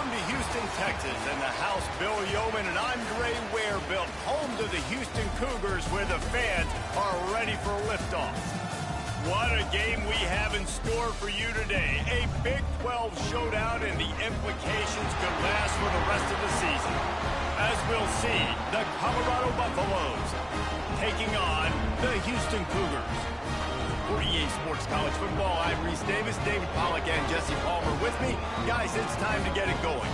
Welcome to Houston, Texas, and the house Bill Yeoman and Andre Ware built, home to the Houston Cougars, where the fans are ready for liftoff. What a game we have in store for you today. A Big 12 showdown, and the implications could last for the rest of the season. As we'll see, the Colorado Buffaloes taking on the Houston Cougars. For EA Sports College Football, I'm Reese Davis, David Pollack, and Jesse Palmer with me. Guys, it's time to get it going.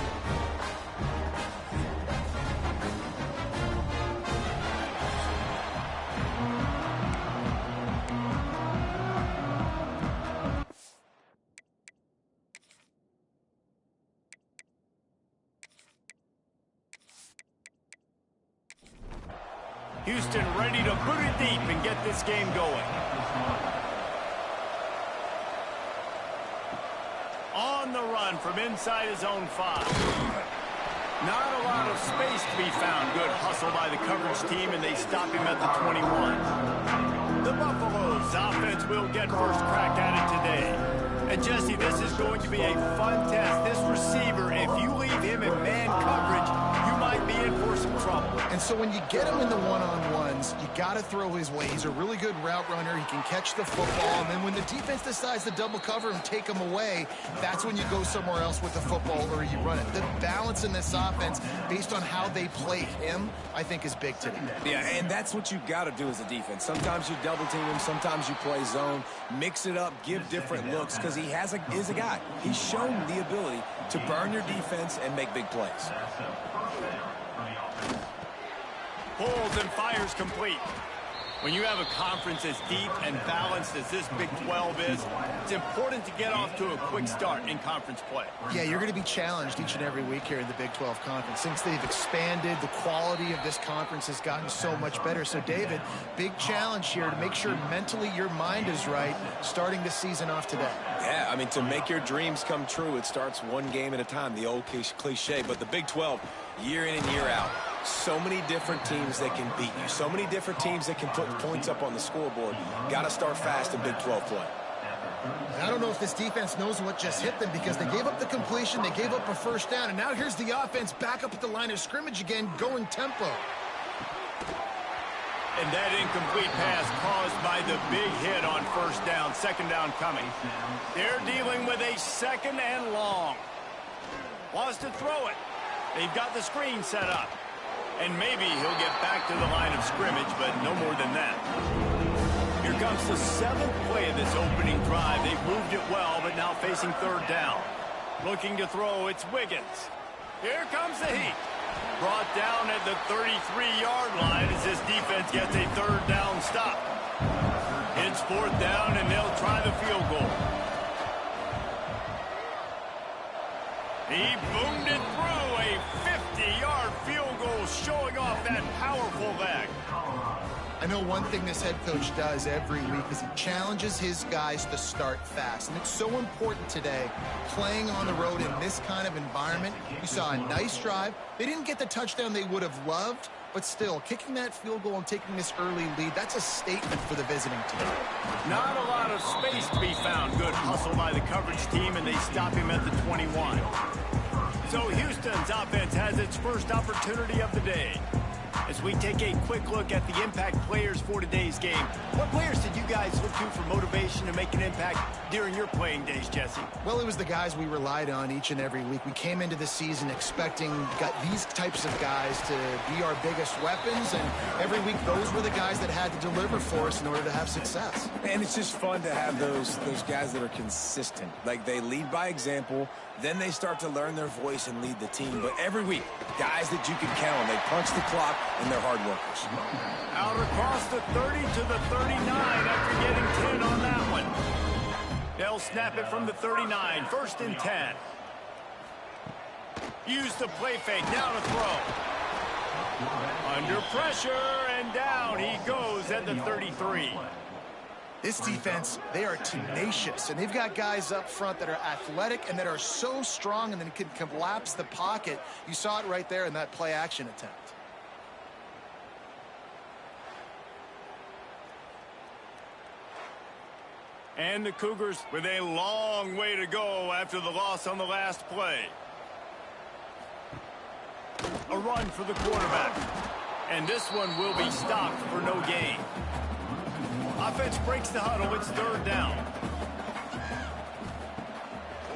Houston ready to boot it deep and get this game going. On the run from inside his own 5. Not a lot of space to be found. Good hustle by the coverage team, and they stop him at the 21. The Buffaloes offense will get first crack at it today. And Jesse, this is going to be a fun test. This receiver, if you leave him in man coverage, you might be in for some trouble. And so when you get him in the one-on-ones, you got to throw his way. He's a really good route runner. He can catch the football. And then when the defense decides to double cover and take him away, that's when you go somewhere else with the football or you run it. The balance in this offense, based on how they play him, I think is big today. Yeah, and that's what you got to do as a defense. Sometimes you double team him, sometimes you play zone, mix it up, give different looks, because he is a guy. He's shown the ability to burn your defense and make big plays. Pulls and fires complete. When you have a conference as deep and balanced as this Big 12 is, it's important to get off to a quick start in conference play. Yeah, you're going to be challenged each and every week here in the Big 12 Conference. Since they've expanded, the quality of this conference has gotten so much better. So, David, big challenge here to make sure mentally your mind is right starting the season off today. Yeah, I mean, to make your dreams come true, it starts one game at a time, the old cliche. But the Big 12, year in and year out, so many different teams that can beat you. So many different teams that can put points up on the scoreboard. Got to start fast in Big 12 play. I don't know if this defense knows what just hit them, because they gave up the completion, they gave up a first down, and now here's the offense back up at the line of scrimmage again, going tempo. And that incomplete pass caused by the big hit on first down. Second down coming. They're dealing with a second and long. Wants to throw it. They've got the screen set up. And maybe he'll get back to the line of scrimmage, but no more than that. Here comes the 7th play of this opening drive. They've moved it well, but now facing third down. Looking to throw, it's Wiggins. Here comes the heat. Brought down at the 33-yard line as this defense gets a third down stop. It's fourth down, and they'll try the field goal. He boomed it through, a 50-yard field goal, showing off that powerful leg. I know one thing this head coach does every week is he challenges his guys to start fast. And it's so important today, playing on the road in this kind of environment. You saw a nice drive. They didn't get the touchdown they would have loved, but still, kicking that field goal and taking this early lead, that's a statement for the visiting team. Not a lot of space to be found. Good hustle by the coverage team, and they stop him at the 21. So Houston's offense has its first opportunity of the day. As we take a quick look at the impact players for today's game, what players did you guys look to for motivation to make an impact during your playing days, Jesse? Well, it was the guys we relied on each and every week. We came into the season expecting these types of guys to be our biggest weapons, and every week those were the guys that had to deliver for us in order to have success. And it's just fun to have those guys that are consistent. Like, they lead by example, then they start to learn their voice and lead the team. But every week, guys that you can count on, they punch the clock, and they're hard workers. Out across the 30 to the 39 after getting 10 on that one. They'll snap it from the 39, first and 10. Use the play fake, now to throw. Under pressure, and down he goes at the 33. This defense, they are tenacious, and they've got guys up front that are athletic and that are so strong and then can collapse the pocket. You saw it right there in that play-action attempt. And the Cougars with a long way to go after the loss on the last play. A run for the quarterback. And this one will be stopped for no gain. Offense breaks the huddle. It's third down.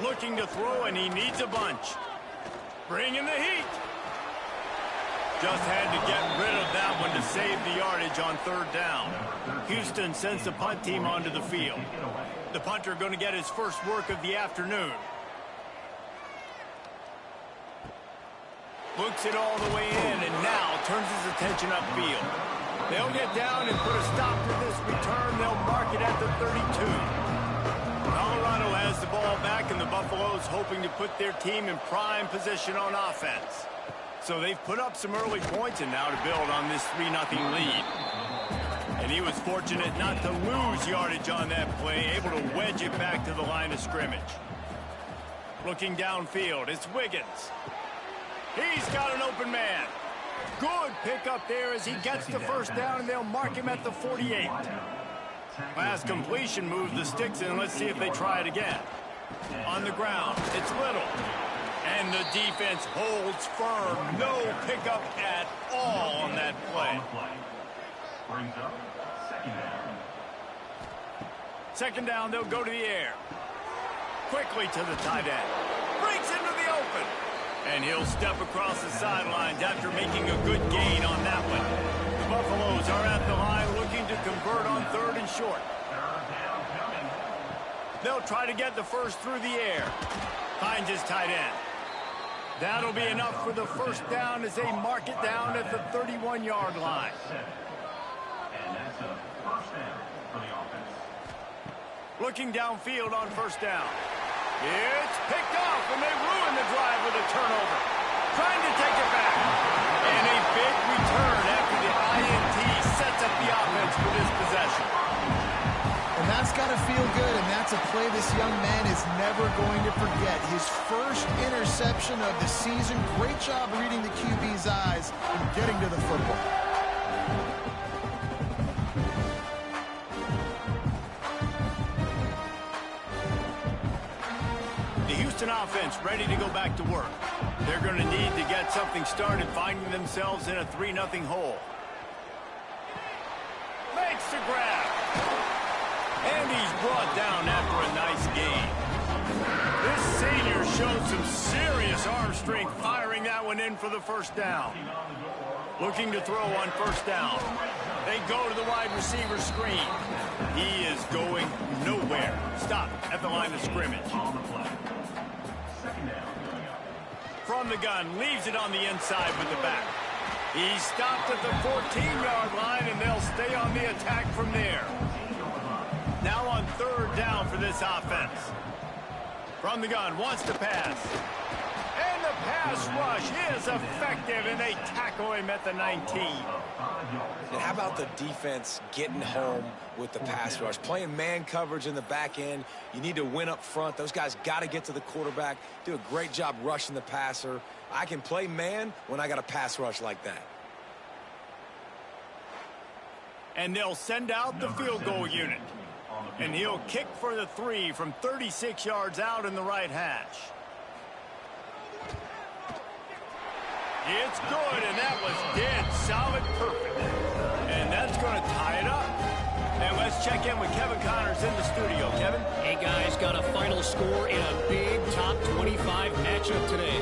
Looking to throw, and he needs a bunch. Bringing the heat. Just had to get rid of that one to save the yardage on third down. Houston sends the punt team onto the field. The punter going to get his first work of the afternoon. Looks it all the way in, and now turns his attention upfield. They'll get down and put a stop to this return. They'll mark it at the 32. Colorado has the ball back, and the Buffaloes hoping to put their team in prime position on offense. So they've put up some early points, and now to build on this 3-0 lead. And he was fortunate not to lose yardage on that play, able to wedge it back to the line of scrimmage. Looking downfield, it's Wiggins. He's got an open man. Good pickup there as he gets the first down, and they'll mark him at the 48. Last completion moves the sticks in. Let's see if they try it again. On the ground, it's Little. And the defense holds firm. No pickup at all on that play. Second down, they'll go to the air. Quickly to the tight end. Breaks into the open. And he'll step across the sidelines after making a good gain on that one. The Buffaloes are at the line looking to convert on third and short. They'll try to get the first through the air. Finds his tight end. That'll be enough for the first down as they mark it down at the 31-yard line. And that's a first down for the offense. Looking downfield on first down. It's picked off, and they ruin the drive with a turnover. Trying to take it back. And a big return after the INT sets up the offense for this possession. And that's got to feel good, and that's a play this young man is never going to forget. His first interception of the season. Great job reading the QB's eyes and getting to the football. The Houston offense ready to go back to work. They're going to need to get something started, finding themselves in a 3-0 hole. Makes the grab. And he's brought down after a nice gain. This senior showed some serious arm strength, firing that one in for the first down. Looking to throw on first down. They go to the wide receiver screen. He is going nowhere. Stop at the line of scrimmage. From the gun, leaves it on the inside with the back. He's stopped at the 14-yard line, and they'll stay on the attack from there. Now on third down for this offense. From the gun, wants to pass. And the pass rush is effective, and they tackle him at the 19. And how about the defense getting home with the pass rush? Playing man coverage in the back end. You need to win up front. Those guys got to get to the quarterback. Do a great job rushing the passer. I can play man when I got a pass rush like that. And they'll send out the field goal unit. And he'll kick for the 3 from 36 yards out in the right hash. It's good, and that was dead solid perfect. And that's going to tie it up. And let's check in with Kevin Connors in the studio. Kevin? Hey, guys, got a final score in a big top 25 matchup today.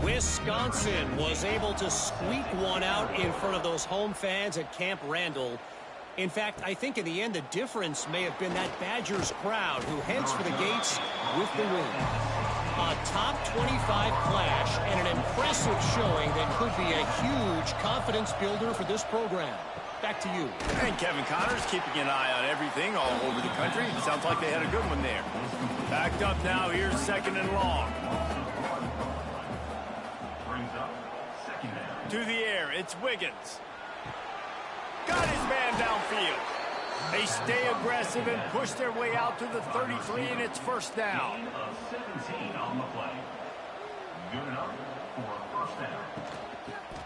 Wisconsin was able to squeak one out in front of those home fans at Camp Randall. In fact, I think in the end, the difference may have been that Badgers crowd who heads for the gates with the win. A top 25 clash and an impressive showing that could be a huge confidence builder for this program. Back to you. And Kevin Connors keeping an eye on everything all over the country. Sounds like they had a good one there. Backed up now. Here's second and long. To the air. It's Wiggins. Got his man downfield. They stay aggressive and push their way out to the 33, and it's first down. 17 on the play. Good enough for a first down.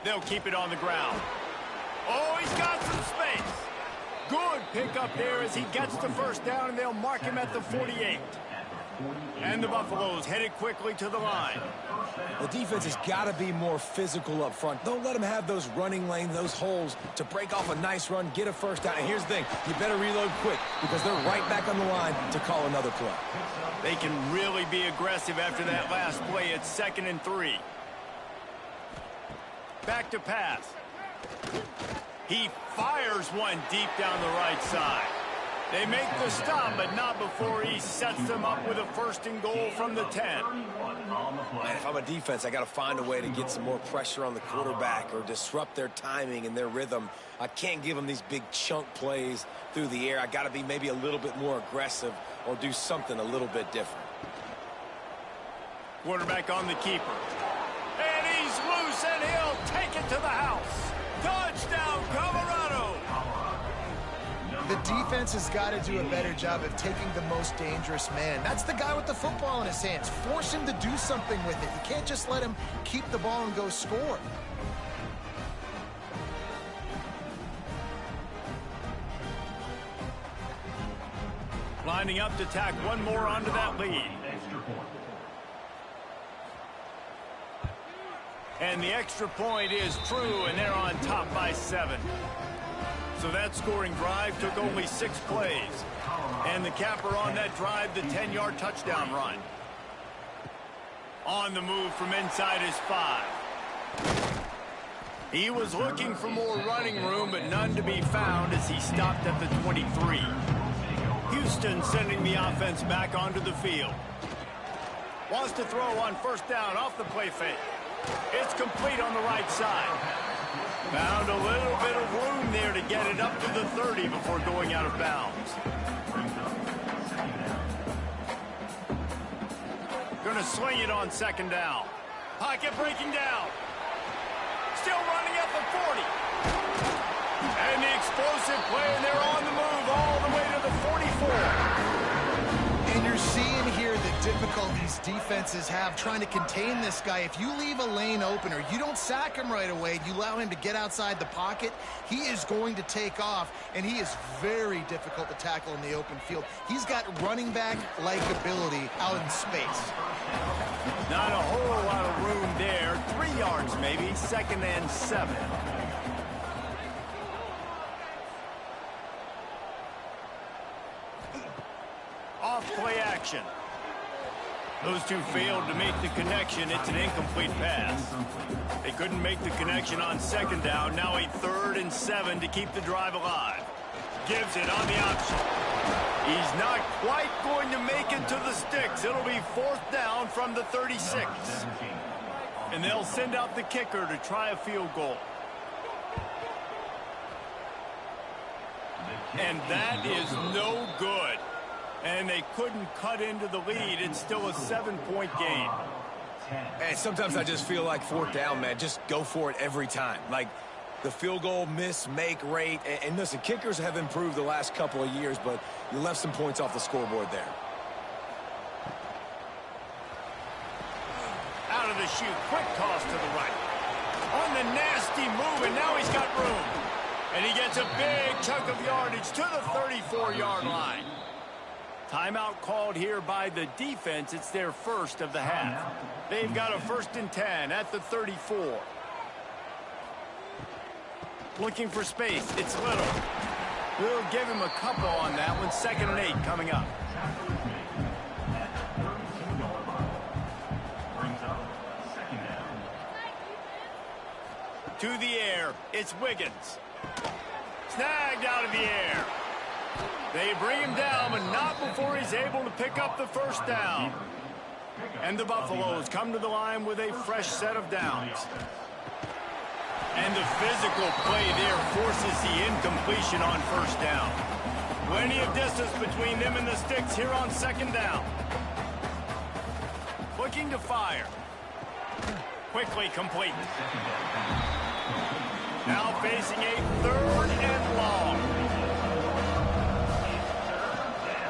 They'll keep it on the ground. Oh, he's got some space. Good pickup there as he gets the first down, and they'll mark him at the 48. And the Buffaloes headed quickly to the line. The defense has got to be more physical up front. Don't let them have those running lanes, those holes to break off a nice run, get a first down. And here's the thing, you better reload quick because they're right back on the line to call another play. They can really be aggressive after that last play. It's 2nd and 3. Back to pass. He fires one deep down the right side. They make the stop, but not before he sets them up with a 1st and goal from the 10. Man, if I'm a defense, I got to find a way to get some more pressure on the quarterback or disrupt their timing and their rhythm. I can't give them these big chunk plays through the air. I got to be maybe a little bit more aggressive or do something a little bit different. Quarterback on the keeper. And he's loose, and he'll take it to the house. Touchdown, Colorado! The defense has got to do a better job of taking the most dangerous man. That's the guy with the football in his hands. Force him to do something with it. You can't just let him keep the ball and go score. Lining up to tack one more onto that lead. And the extra point is true, and they're on top by 7. So that scoring drive took only 6 plays. And the capper on that drive, the 10-yard touchdown run. On the move from inside his 5. He was looking for more running room, but none to be found as he stopped at the 23. Houston sending the offense back onto the field. Wants to throw on 1st down off the play fake. It's complete on the right side. Found a little bit of room there to get it up to the 30 before going out of bounds. Gonna sling it on 2nd down. Pocket breaking down. Still running at the 40. And the explosive play, and they're on the move all the way to the 44. And you're seeing here the difficulties defenses have trying to contain this guy. If you leave a lane open or you don't sack him right away, you allow him to get outside the pocket, he is going to take off, and he is very difficult to tackle in the open field. He's got running back-like ability out in space. Not a whole lot of room there. 3 yards maybe, 2nd and 7. Off-play action. Those two failed to make the connection. It's an incomplete pass. They couldn't make the connection on 2nd down. Now a 3rd and 7 to keep the drive alive. Gives it on the option. He's not quite going to make it to the sticks. It'll be 4th down from the 36. And they'll send out the kicker to try a field goal. And that is no good. And they couldn't cut into the lead. It's still a 7-point game. And sometimes I just feel like 4th down, man, just go for it every time. Like the field goal miss-make rate. And listen, kickers have improved the last couple of years, but you left some points off the scoreboard there. Out of the chute, quick toss to the right. On the nasty move, and now he's got room. And he gets a big chunk of yardage to the 34-yard line. Timeout called here by the defense. It's their first of the half. They've got a 1st and 10 at the 34. Looking for space. It's Little. We'll give him a couple on that one. 2nd and 8 coming up. To the air. It's Wiggins. Snagged out of the air. They bring him down, but not before he's able to pick up the 1st down. And the Buffaloes come to the line with a fresh set of downs. And the physical play there forces the incompletion on 1st down. Plenty of distance between them and the sticks here on 2nd down. Looking to fire. Quickly complete. Now facing a 3rd and long.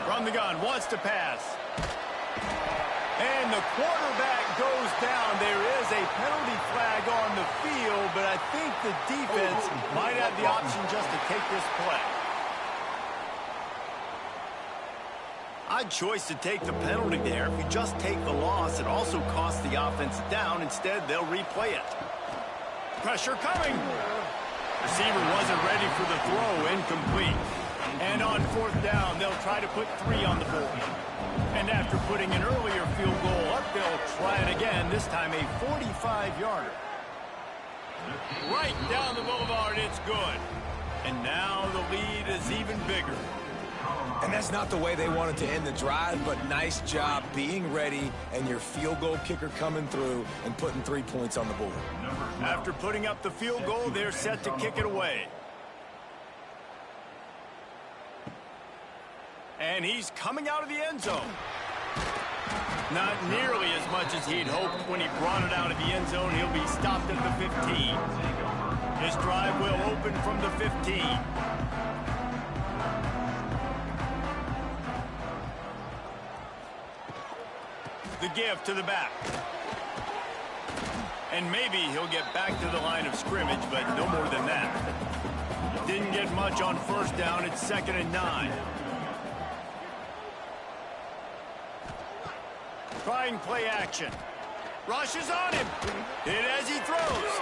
From the gun, wants to pass. And the quarterback goes down. There is a penalty flag on the field, but I think the defense might have the option just to take this play. I Odd choice to take the penalty there. If you just take the loss, it also costs the offense a down. Instead, they'll replay it. Pressure coming. Receiver wasn't ready for the throw. Incomplete. And on fourth down, they'll try to put 3 on the board. And after putting an earlier field goal up, they'll try it again, this time a 45-yarder. Right down the boulevard, it's good. And now the lead is even bigger. And that's not the way they wanted to end the drive, but nice job being ready and your field goal kicker coming through and putting 3 points on the board. After putting up the field goal, they're set to kick it away. And he's coming out of the end zone. Not nearly as much as he'd hoped when he brought it out of the end zone. He'll be stopped at the 15. His drive will open from the 15. The give to the back. And maybe he'll get back to the line of scrimmage, but no more than that. Didn't get much on first down. It's 2nd and 9. Trying play action. Rushes on him. Hit as he throws.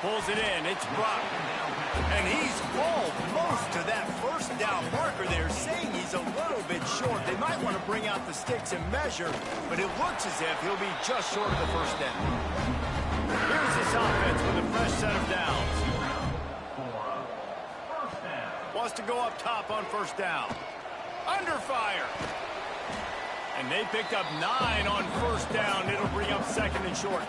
Pulls it in. It's Brock. And he's almost to that first down marker there, saying he's a little bit short. They might want to bring out the sticks and measure, but it looks as if he'll be just short of the first down. Here's this offense with a fresh set of downs. Wants to go up top on first down. Under fire. And they picked up 9 on first down. It'll bring up 2nd and short.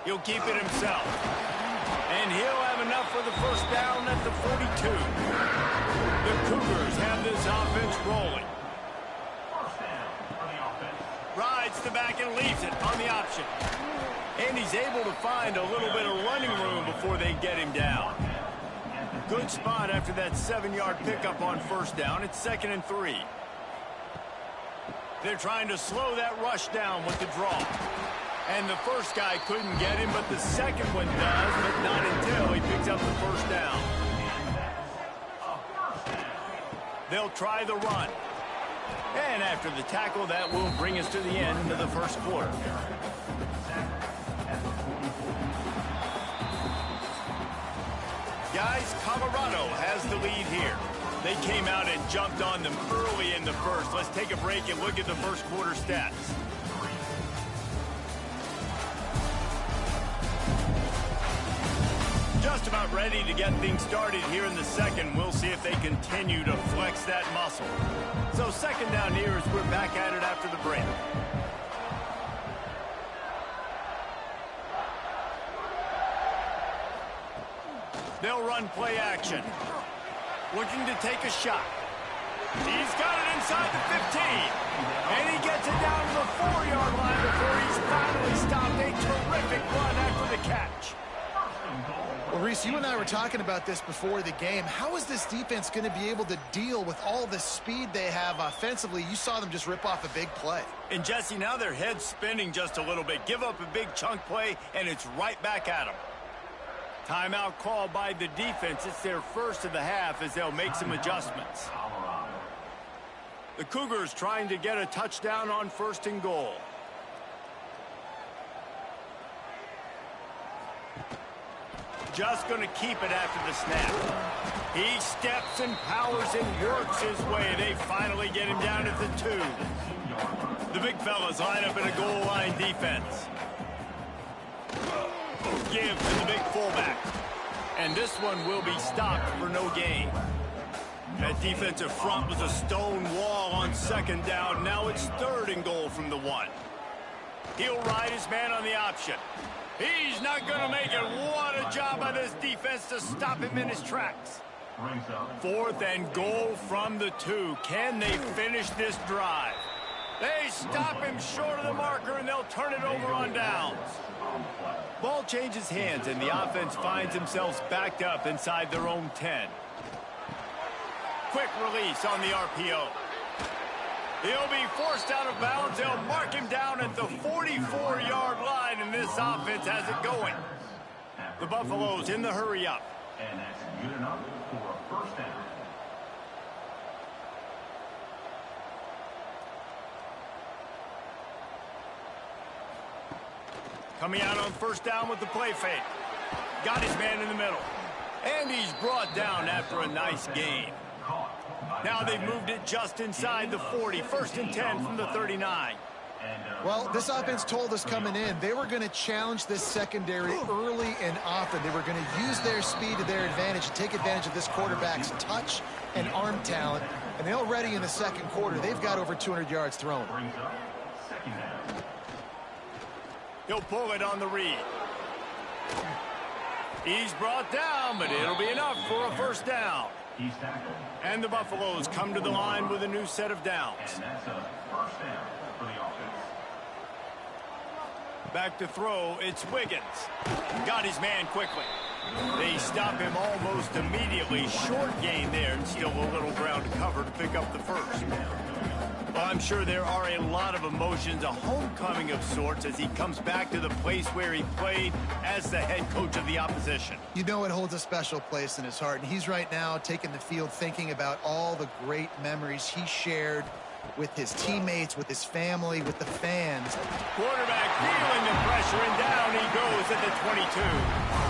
He'll keep it himself. And he'll have enough for the first down at the 42. The Cougars have this offense rolling. Rides the back and leaves it on the option. And he's able to find a little bit of running room before they get him down. Good spot after that 7-yard pickup on first down. It's 2nd and 3. They're trying to slow that rush down with the draw. And the first guy couldn't get him, but the second one does, but not until he picks up the first down. They'll try the run. And after the tackle, that will bring us to the end of the first quarter. Guys, Colorado has the lead here. They came out and jumped on them early in the first. Let's take a break and look at the first quarter stats. Just about ready to get things started here in the second. We'll see if they continue to flex that muscle. So 2nd down here as we're back at it after the break. They'll run play action. Looking to take a shot. He's got it inside the 15. And he gets it down to the 4-yard line before he's finally stopped. A terrific run after the catch. Well, Reese, you and I were talking about this before the game. How is this defense going to be able to deal with all the speed they have offensively? You saw them just rip off a big play. And, Jesse, now their head's spinning just a little bit. Give up a big chunk play, and it's right back at them. Timeout called by the defense. It's their first of the half as they'll make some adjustments. The Cougars trying to get a touchdown on 1st and goal. Just going to keep it after the snap. He steps and powers and works his way. They finally get him down at the 2. The big fellas line up in a goal line defense. Give to the big fullback. And this one will be stopped for no gain. That defensive front was a stone wall on 2nd down. Now it's 3rd and goal from the 1. He'll ride his man on the option. He's not going to make it. What a job by this defense to stop him in his tracks. 4th and goal from the 2. Can they finish this drive? They stop him short of the marker, and they'll turn it over on downs. Ball changes hands, and the offense finds themselves backed up inside their own 10. Quick release on the RPO. He'll be forced out of bounds. They'll mark him down at the 44-yard line, and this offense has it going. The Buffaloes in the hurry up. And that's good enough for a first down. Coming out on first down with the play fake. Got his man in the middle. And he's brought down after a nice gain. Now they've moved it just inside the 40. First and 10 from the 39. Well, this offense told us coming in they were going to challenge this secondary early and often. They were going to use their speed to their advantage and take advantage of this quarterback's touch and arm talent. And already in the second quarter, they've got over 200 yards thrown. He'll pull it on the read. He's brought down, but it'll be enough for a first down. And the Buffaloes come to the line with a new set of downs. And that's a first down for the offense. Back to throw, it's Wiggins. Got his man quickly. They stop him almost immediately. Short gain there, and still a little ground to cover to pick up the first. Well, I'm sure there are a lot of emotions, a homecoming of sorts, as he comes back to the place where he played as the head coach of the opposition. You know it holds a special place in his heart, and he's right now taking the field thinking about all the great memories he shared with his teammates, with his family, with the fans. Quarterback feeling the pressure, and down he goes at the 22.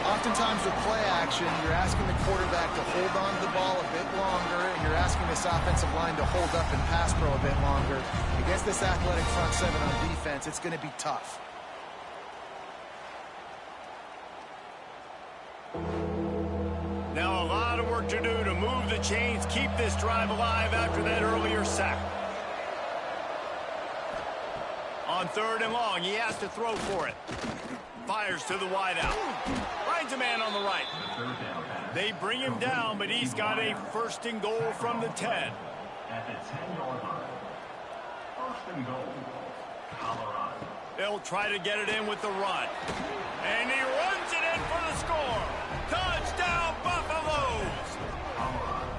Oftentimes with play action, you're asking the quarterback to hold on to the ball a bit longer, and you're asking this offensive line to hold up and pass pro a bit longer. Against this athletic front seven on defense, it's going to be tough. Now a lot of work to do to move the chains, keep this drive alive after that earlier sack. On third and long, he has to throw for it. Fires to the wideout. Finds a man on the right. They bring him down, but he's got a first and goal from the 10. At the 10-yard line. First and goal, Colorado. They'll try to get it in with the run. And he runs it in for the score. Touchdown, Buffaloes!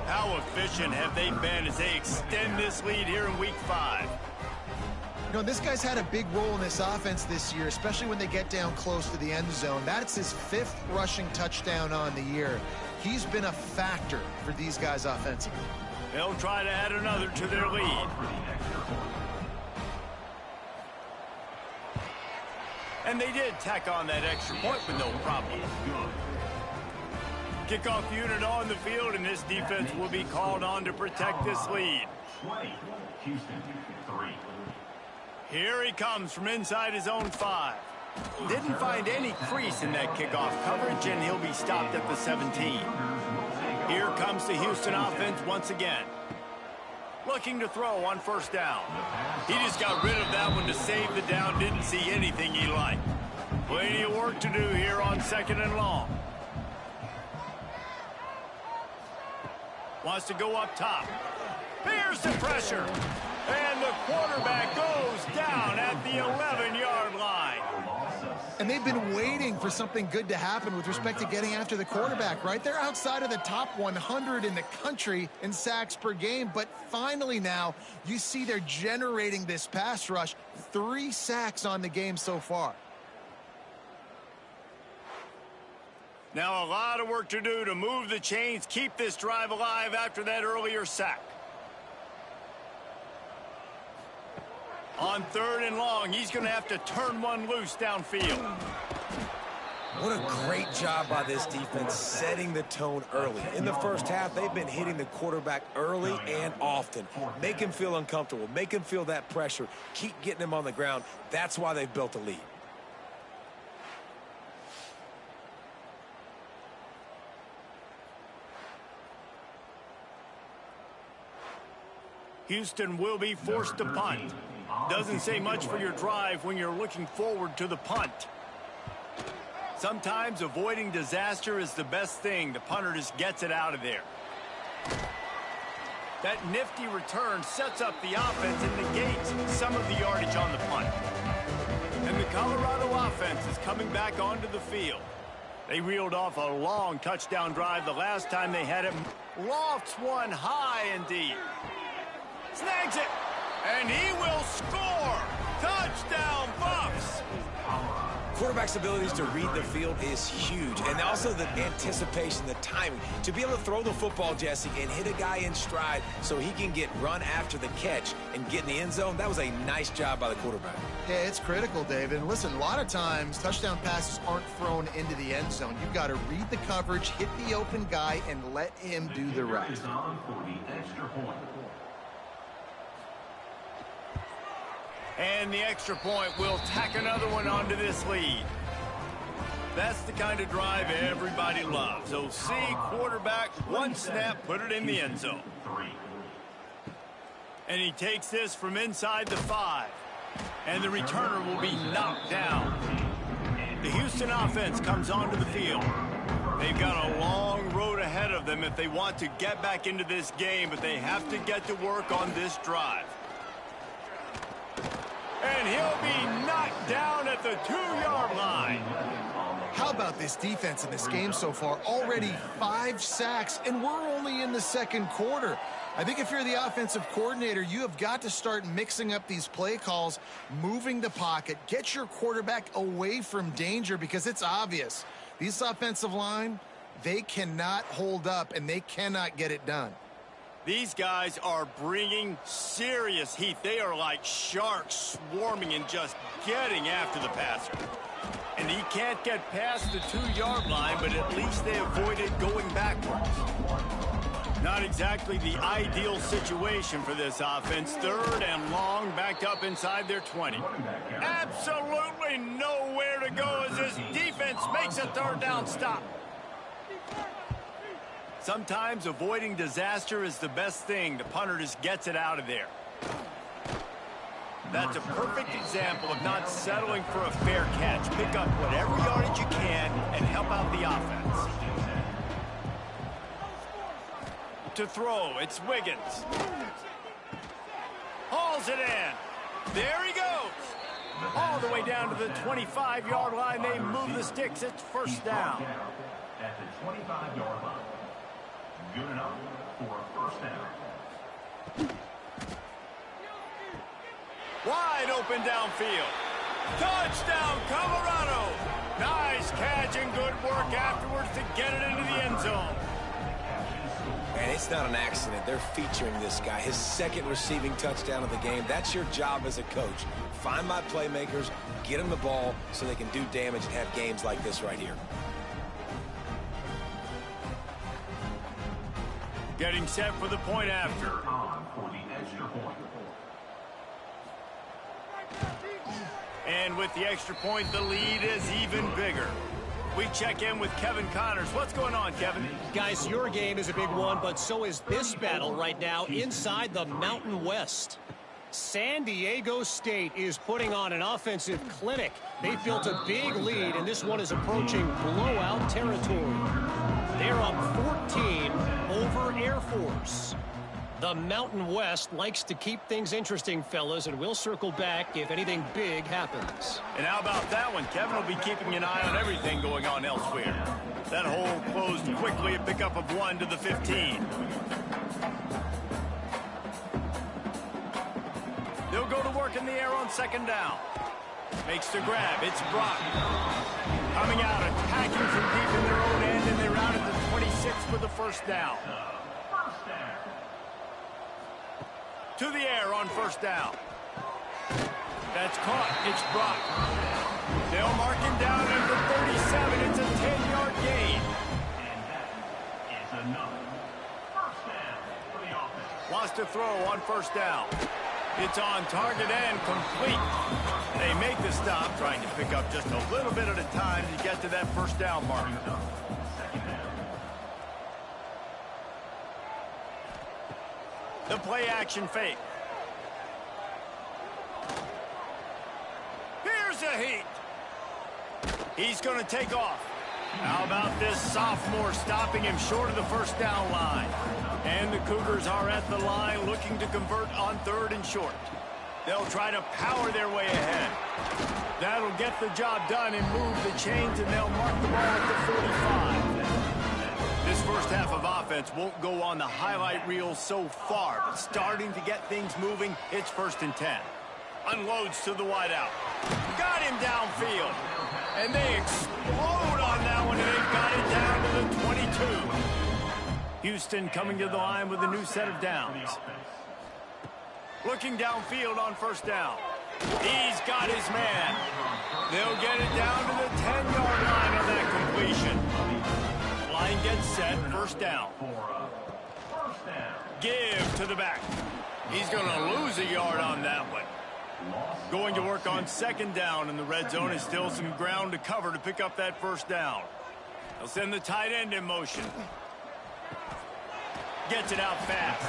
How efficient have they been as they extend this lead here in Week 5? You know, this guy's had a big role in this offense this year, especially when they get down close to the end zone. That's his 5th rushing touchdown on the year. He's been a factor for these guys offensively. They'll try to add another to their lead. And they did tack on that extra point with no problem. Kickoff unit on the field, and this defense will be called on to protect this lead. 20, Houston, 3. Here he comes from inside his own 5. Didn't find any crease in that kickoff coverage, and he'll be stopped at the 17. Here comes the Houston offense once again. Looking to throw on first down. He just got rid of that one to save the down. Didn't see anything he liked. Plenty of work to do here on second and long. Wants to go up top. Here's the pressure. And the quarterback goes down at the 11-yard line. And they've been waiting for something good to happen with respect to getting after the quarterback, right? They're outside of the top 100 in the country in sacks per game, but finally now you see they're generating this pass rush. 3 sacks on the game so far. Now a lot of work to do to move the chains, keep this drive alive after that earlier sack. On third and long, he's going to have to turn one loose downfield. What a great job by this defense setting the tone early. In the first half, they've been hitting the quarterback early and often. Make him feel uncomfortable. Make him feel that pressure. Keep getting him on the ground. That's why they've built a lead. Houston will be forced to punt. Doesn't say much for your drive when you're looking forward to the punt. Sometimes avoiding disaster is the best thing. The punter just gets it out of there. That nifty return sets up the offense and negates some of the yardage on the punt. And the Colorado offense is coming back onto the field. They reeled off a long touchdown drive the last time they had it. Lofts one high indeed. Snags it. And he will score! Touchdown, Buffs! Quarterback's abilities to read the field is huge, and also the anticipation, the timing. To be able to throw the football, Jesse, and hit a guy in stride so he can get run after the catch and get in the end zone, that was a nice job by the quarterback. Yeah, it's critical, David. And listen, a lot of times touchdown passes aren't thrown into the end zone. You've got to read the coverage, hit the open guy, and let him do the rest. And the extra point will tack another one onto this lead. That's the kind of drive everybody loves. OC, quarterback, one snap, put it in the end zone. And he takes this from inside the 5. And the returner will be knocked down. The Houston offense comes onto the field. They've got a long road ahead of them if they want to get back into this game, but they have to get to work on this drive. And he'll be knocked down at the 2-yard line. How about this defense in this game so far? Already 5 sacks, and we're only in the second quarter. I think if you're the offensive coordinator, you have got to start mixing up these play calls, moving the pocket, get your quarterback away from danger, because it's obvious. These offensive line, they cannot hold up, and they cannot get it done. These guys are bringing serious heat. They are like sharks swarming and just getting after the passer. And he can't get past the 2-yard line, but at least they avoided going backwards. Not exactly the ideal situation for this offense. 3rd and long, backed up inside their 20. Absolutely nowhere to go as this defense makes a 3rd down stop. Sometimes avoiding disaster is the best thing. The punter just gets it out of there. That's a perfect example of not settling for a fair catch. Pick up whatever yardage you can and help out the offense. To throw, it's Wiggins. Hauls it in. There he goes. All the way down to the 25-yard line. They move the sticks. It's 1st down. At the 25-yard line. Good enough for a 1st down. Wide open downfield. Touchdown, Colorado. Nice catch and good work afterwards to get it into the end zone. And it's not an accident. They're featuring this guy. His 2nd receiving touchdown of the game. That's your job as a coach. Find my playmakers, get them the ball so they can do damage and have games like this right here. Getting set for the point after. On for the extra point. And with the extra point, the lead is even bigger. We check in with Kevin Connors. What's going on, Kevin? Guys, your game is a big one, but so is this battle right now inside the Mountain West. San Diego State is putting on an offensive clinic. They've built a big lead, and this one is approaching blowout territory. They're up 14 over Air Force. The Mountain West likes to keep things interesting, fellas, and we'll circle back if anything big happens. And how about that one? Kevin will be keeping an eye on everything going on elsewhere. That hole closed quickly, a pickup of 1 to the 15. They'll go to work in the air on 2nd down. Makes the grab. It's Brock. Coming out, attacking from deep in their own end, and they're out at the 26 for the 1st down. To the air on 1st down. That's caught. It's Brock. They'll mark him down at the 37. It's a 10-yard gain. And that is another 1st down for the offense. Wants to throw on 1st down. It's on target and complete. They make the stop, trying to pick up just a little bit at a time to get to that 1st down mark. The play action fake. Here's a heat. He's going to take off. How about this sophomore stopping him short of the 1st down line? And the Cougars are at the line looking to convert on 3rd and short. They'll try to power their way ahead. That'll get the job done and move the chains, and they'll mark the ball at the 45. This 1st half of offense won't go on the highlight reel so far, but starting to get things moving, it's 1st and 10. Unloads to the wideout. Got him downfield. And they explode on that one, and they've got it down to the 22. Houston coming to the line with a new set of downs. Looking downfield on first down. He's got his man. They'll get it down to the 10-yard line on that completion. Line gets set, first down. Give to the back. He's going to lose a yard on that one. Going to work on second down in the red zone. Is still some ground to cover to pick up that first down. They'll send the tight end in motion. Gets it out fast.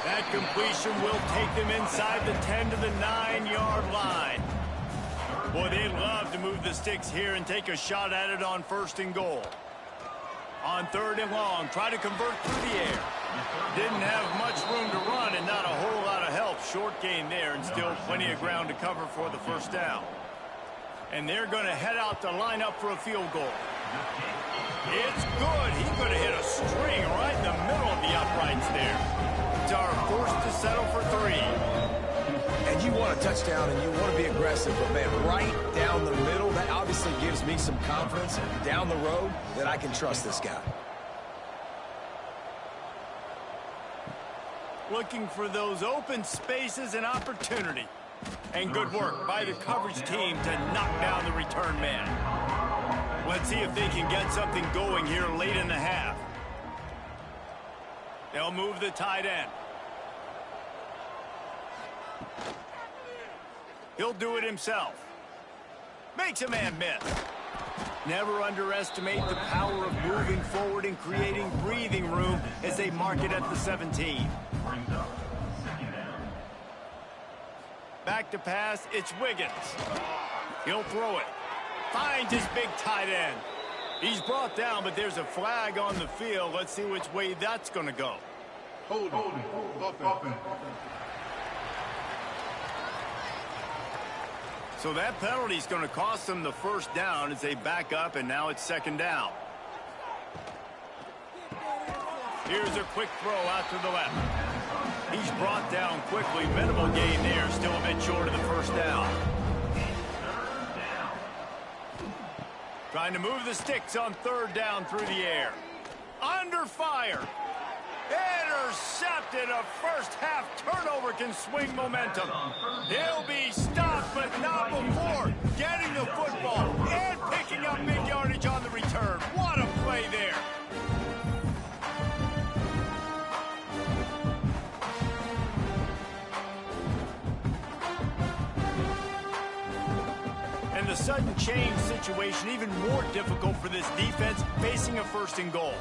That completion will take them inside the 10 to the 9-yard line. Boy, they'd love to move the sticks here and take a shot at it on first and goal. On third and long, try to convert through the air. Didn't have much room to run and not a whole lot of help. Short gain there and still plenty of ground to cover for the first down. And they're going to head out to line up for a field goal. It's good. He could have hit a string right in the middle of the uprights there. Are forced to settle for 3. And you want a touchdown and you want to be aggressive, but man, right down the middle, that obviously gives me some confidence down the road that I can trust this guy. Looking for those open spaces and opportunity. And good work by the coverage team to knock down the return man. Let's see if they can get something going here late in the half. They'll move the tight end. He'll do it himself. Makes a man miss. Never underestimate the power of moving forward and creating breathing room as they mark it at the 17. Back to pass, it's Wiggins. He'll throw it. Finds his big tight end. He's brought down, but there's a flag on the field. Let's see which way that's going to go. Hold. So that penalty is going to cost them the first down as they back up, and now it's second down. Here's a quick throw out to the left. He's brought down quickly. Minimal gain there. Still a bit short of the first down. Trying to move the sticks on third down through the air. Under fire. Intercepted. A first-half turnover can swing momentum. He'll be stopped, but not before getting the football and picking up big yardage on the return. What a play there. And the sudden change situation even more difficult for this defense facing a first and goal.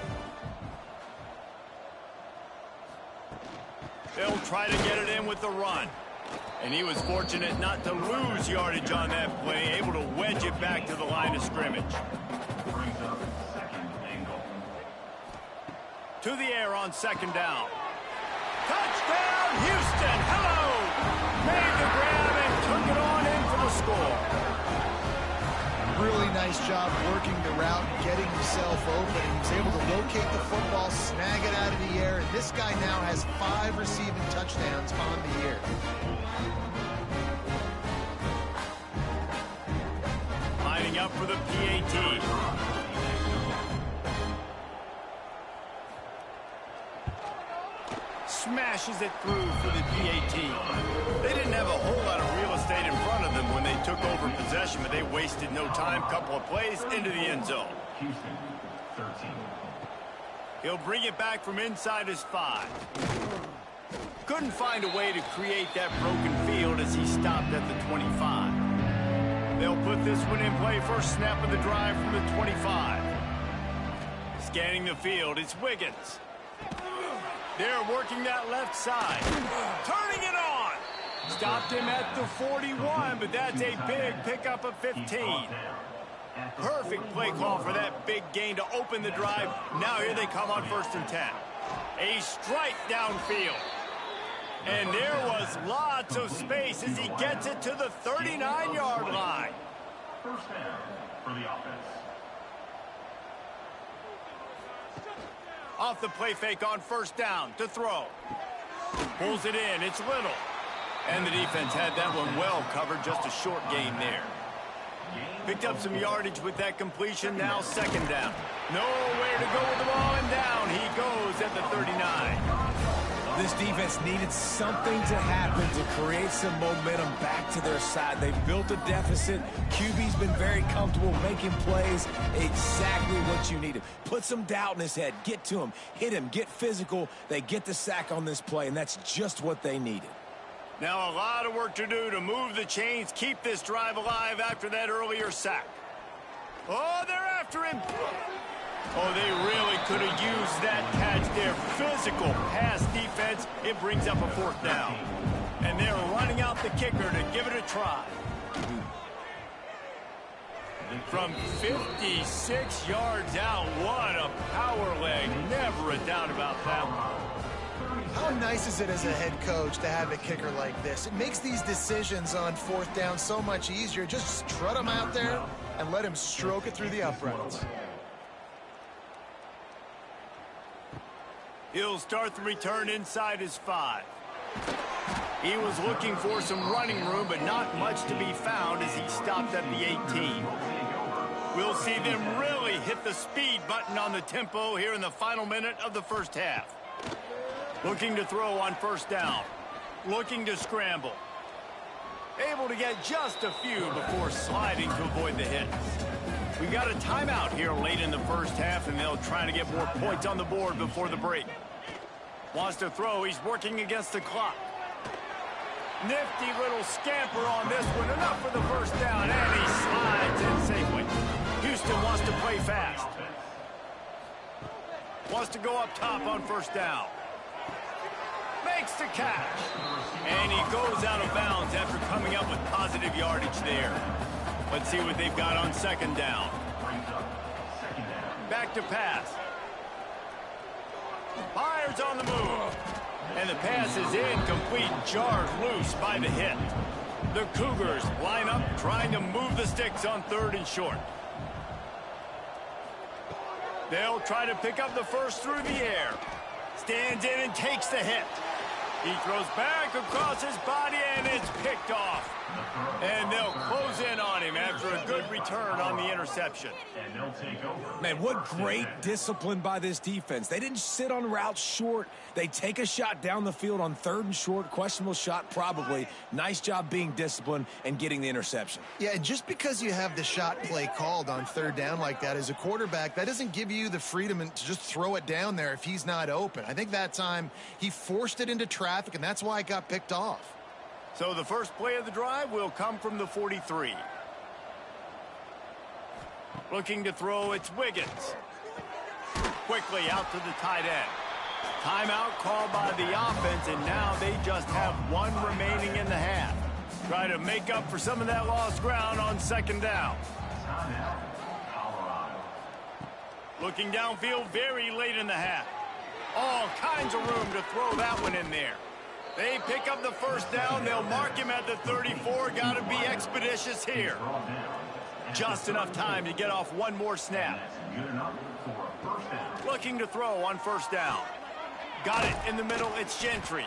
They'll try to get it in with the run. And he was fortunate not to lose yardage on that play, able to wedge it back to the line of scrimmage. To the air on second down. Touchdown, Houston! Hello! Made the grab and took it on in for the score. Really nice job working the route and getting himself open. He was able to locate the football, snag it out of the air, and this guy now has 5 receiving touchdowns on the year. Lining up for the PAT. Smashes it through for the PAT. They didn't have a whole lot of real estate in front of them when they took over possession, but they wasted no time. Couple of plays into the end zone. Houston, 13. He'll bring it back from inside his 5. Couldn't find a way to create that broken field as he stopped at the 25. They'll put this one in play. First snap of the drive from the 25. Scanning the field, it's Wiggins. They're working that left side. Turning it on. Stopped him at the 41, but that's a big pickup of 15. Perfect play call for that big gain to open the drive. Now here they come on 1st and 10. A strike downfield. And there was lots of space as he gets it to the 39-yard line. First down for the offense. Off the play fake on first down to throw. Pulls it in. It's Little. And the defense had that one well covered. Just a short gain there. Gain Picked up some yardage with that completion. Now second down. Nowhere to go with the ball, and down he goes at the 39. This defense needed something to happen to create some momentum back to their side. They built a deficit. QB's been very comfortable making plays. Exactly what you needed. Put some doubt in his head. Get to him. Hit him. Get physical. They get the sack on this play, and that's just what they needed. Now a lot of work to do to move the chains, keep this drive alive after that earlier sack. Oh, they're after him. Oh, they really could have used that catch there. Physical pass defense. It brings up a fourth down. And they're running out the kicker to give it a try. From 56 yards out, what a power leg. Never a doubt about that one. How nice is it as a head coach to have a kicker like this? It makes these decisions on fourth down so much easier. Just strut him out there and let him stroke it through the uprights. He'll start the return inside his 5. He was looking for some running room, but not much to be found as he stopped at the 18. We'll see them really hit the speed button on the tempo here in the final minute of the first half. Looking to throw on first down. Looking to scramble. Able to get just a few before sliding to avoid the hits. We've got a timeout here late in the first half, and they'll try to get more points on the board before the break. Wants to throw. He's working against the clock. Nifty little scamper on this one. Enough for the first down, and he slides in safely. Houston wants to play fast. Wants to go up top on first down. Makes the catch. And he goes out of bounds after coming up with positive yardage there. Let's see what they've got on second down. Back to pass. Fires on the move. And the pass is incomplete, jarred loose by the hit. The Cougars line up trying to move the sticks on third and short. They'll try to pick up the first through the air. Stands in and takes the hit. He throws back across his body, and it's picked off. And they'll close in on him after a good return on the interception. Man, what great discipline by this defense. They didn't sit on routes short. They take a shot down the field on third and short. Questionable shot, probably. Nice job being disciplined and getting the interception. Yeah, and just because you have the shot play called on third down like that as a quarterback, that doesn't give you the freedom to just throw it down there if he's not open. I think that time he forced it into traffic, and that's why it got picked off. So the first play of the drive will come from the 43. Looking to throw, it's Wiggins. Quickly out to the tight end. Timeout called by the offense, and now they just have one remaining in the half. Try to make up for some of that lost ground on second down. Looking downfield very late in the half. All kinds of room to throw that one in there. They pick up the first down. They'll mark him at the 34. Got to be expeditious here. Just enough time to get off one more snap. Looking to throw on first down. Got it in the middle. It's Gentry.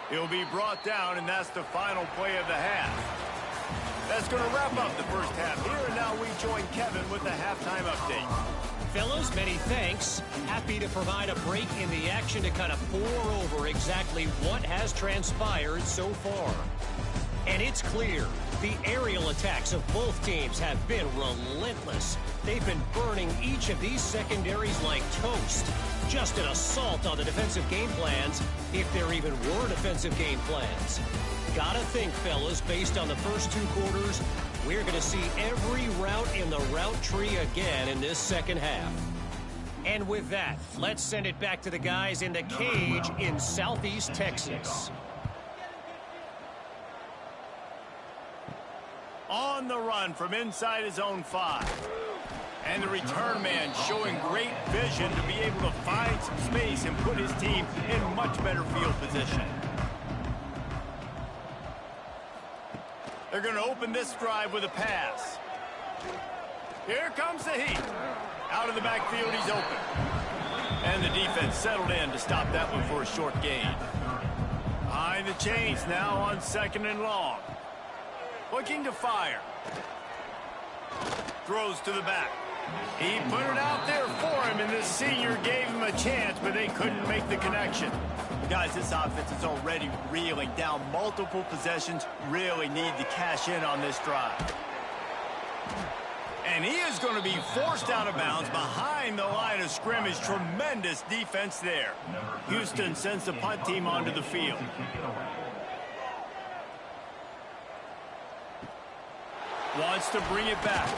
He'll be brought down, and that's the final play of the half. That's going to wrap up the first half here, and now we join Kevin with the halftime update. Fellas, many thanks. Happy to provide a break in the action to kind of pour over exactly what has transpired so far. And it's clear, the aerial attacks of both teams have been relentless. They've been burning each of these secondaries like toast. Just an assault on the defensive game plans, if there even were defensive game plans. Gotta think, fellas, based on the first two quarters, we're going to see every route in the route tree again in this second half. And with that, let's send it back to the guys in the cage in Southeast Texas. On the run from inside his own 5. And the return man showing great vision to be able to find some space and put his team in much better field position. They're going to open this drive with a pass. Here comes the heat. Out of the backfield, he's open. And the defense settled in to stop that one for a short gain. Behind the chains now on second and long. Looking to fire. Throws to the back. He put it out there for him, and this senior gave him a chance, but they couldn't make the connection. Guys, this offense is already reeling down multiple possessions. Really need to cash in on this drive. And he is going to be forced out of bounds behind the line of scrimmage. Tremendous defense there. Houston sends the punt team onto the field. Wants to bring it back.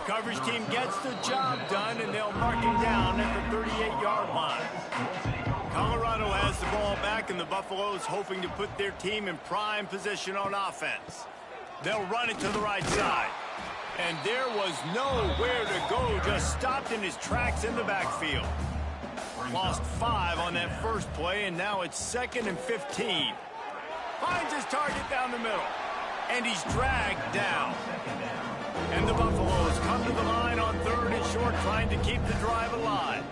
Coverage team gets the job done, and they'll mark him down at the 38-yard line. Colorado has the ball back, and the Buffaloes hoping to put their team in prime position on offense. They'll run it to the right side. And there was nowhere to go, just stopped in his tracks in the backfield. Lost 5 on that first play, and now it's 2nd and 15. Finds his target down the middle, and he's dragged down. And the Buffaloes come to the line on 3rd and short, trying to keep the drive alive.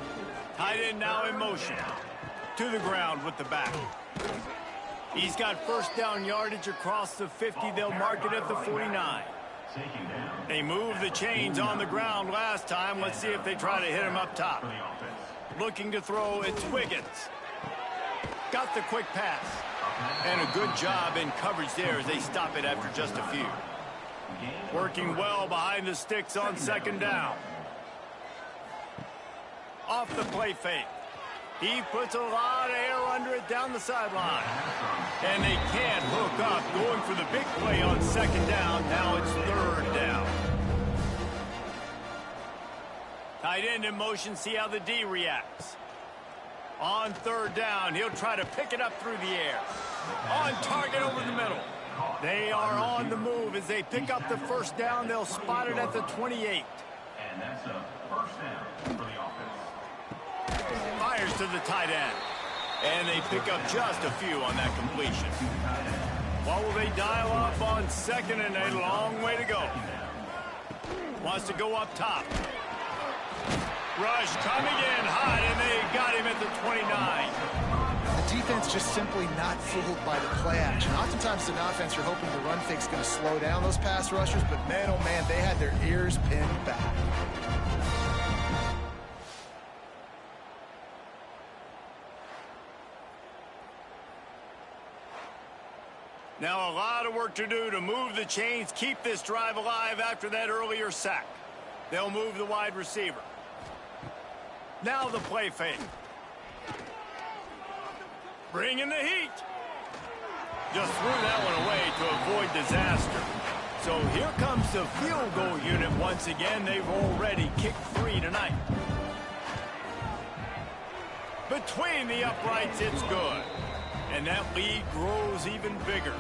Tight end now in motion. To the ground with the back. He's got first down yardage across the 50. They'll mark it at the 49. They moved the chains on the ground last time. Let's see if they try to hit him up top. Looking to throw, it's Wiggins. Got the quick pass. And a good job in coverage there as they stop it after just a few. Working well behind the sticks on 2nd down. Off the play fake. He puts a lot of air under it down the sideline. And they can't hook up. Going for the big play on 2nd down. Now it's 3rd down. Tight end in motion. See how the D reacts. On 3rd down, he'll try to pick it up through the air. On target over the middle. They are on the move as they pick up the first down. They'll spot it at the 28. And that's a first down for the offense. Fires to the tight end. And they pick up just a few on that completion. What will they dial up on 2nd and a long way to go? Wants to go up top. Rush coming in hot, and they got him at the 29. The defense just simply not fooled by the play action. Oftentimes, an offense, you're hoping the run fake's going to slow down those pass rushers, but man, oh man, they had their ears pinned back. Now a lot of work to do to move the chains, keep this drive alive after that earlier sack. They'll move the wide receiver. Now the play fake. Bringing the heat. Just threw that one away to avoid disaster. So here comes the field goal unit once again. They've already kicked 3 tonight. Between the uprights, it's good. And that lead grows even bigger.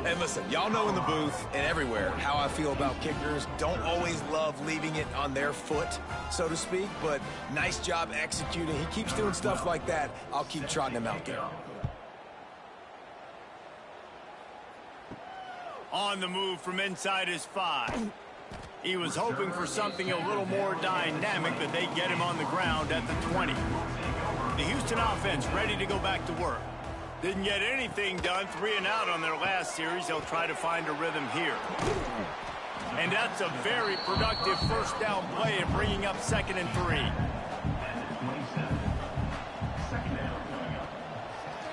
And listen, y'all know in the booth and everywhere how I feel about kickers. Don't always love leaving it on their foot, so to speak, but nice job executing. He keeps doing stuff like that. I'll keep trotting him out there. On the move from inside his 5. He was hoping for something a little more dynamic, but they get him on the ground at the 20. The Houston offense ready to go back to work. Didn't get anything done, 3 and out on their last series. They'll try to find a rhythm here. And that's a very productive first down play and bringing up 2nd and 3.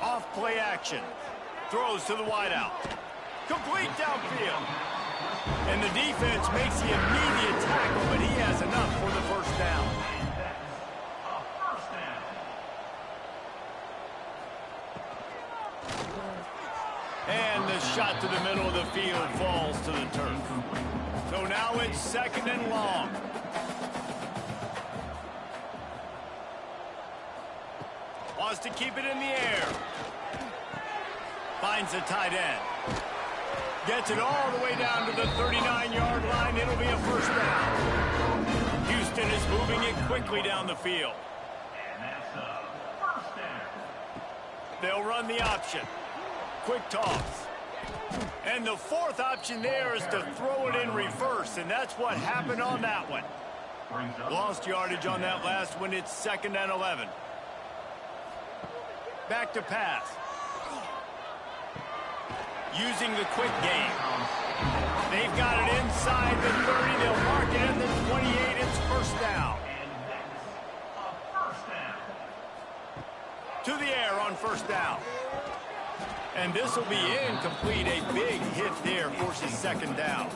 Off play action. Throws to the wideout. Complete downfield. And the defense makes the immediate tackle, but he has enough for the first down. And the shot to the middle of the field falls to the turf. So now it's 2nd and long. Wants to keep it in the air. Finds the tight end. Gets it all the way down to the 39-yard line. It'll be a first down. Houston is moving it quickly down the field. And that's a first down. They'll run the option. Quick toss. And the 4th option there is to throw it in reverse, and that's what happened on that one. Lost yardage on that last one. It's 2nd and 11. Back to pass. Using the quick game. They've got it inside the 30. They'll mark it at the 28. It's first down. And that's a first down. To the air on first down. And this will be incomplete. A big hit there forces second down.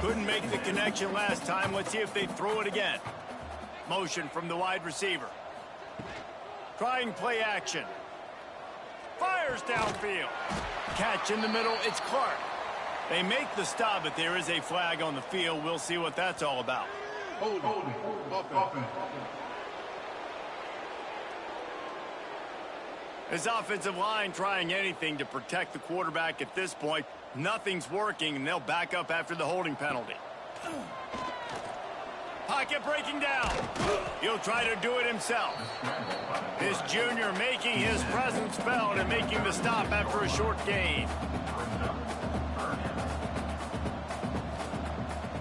Couldn't make the connection last time. Let's see if they throw it again. Motion from the wide receiver. Trying play action. Fires downfield. Catch in the middle. It's Clark. They make the stop, but there is a flag on the field. We'll see what that's all about. This offensive line trying anything to protect the quarterback at this point. Nothing's working, and they'll back up after the holding penalty. Pocket breaking down. He'll try to do it himself. This junior making his presence felt and making the stop after a short gain.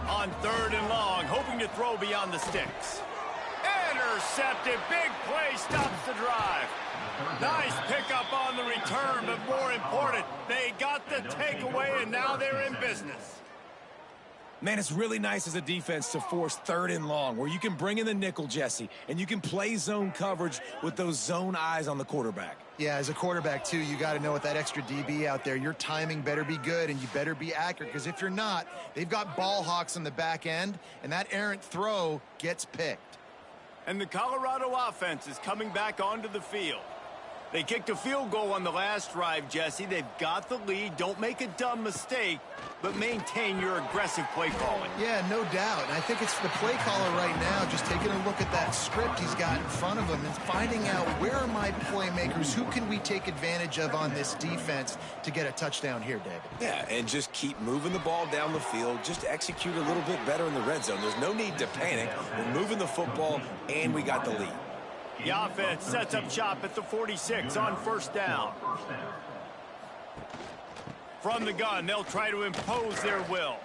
On third and long, hoping to throw beyond the sticks. Intercepted. Big play stops the drive. Nice pickup on the return, but more important, they got the takeaway, and now they're in business. Man, it's really nice as a defense to force third and long, where you can bring in the nickel, Jesse, and you can play zone coverage with those zone eyes on the quarterback. Yeah, as a quarterback, too, you got to know with that extra DB out there, your timing better be good and you better be accurate, because if you're not, they've got ball hawks on the back end, and that errant throw gets picked. And the Colorado offense is coming back onto the field. They kicked a field goal on the last drive, Jesse. They've got the lead. Don't make a dumb mistake, but maintain your aggressive play calling. Yeah, no doubt. And I think it's the play caller right now just taking a look at that script he's got in front of him and finding out where are my playmakers, who can we take advantage of on this defense to get a touchdown here, David. Yeah, and just keep moving the ball down the field. Just execute a little bit better in the red zone. There's no need to panic. We're moving the football, and we got the lead. The offense sets up shop at the 46 on first down. From the gun, they'll try to impose their will.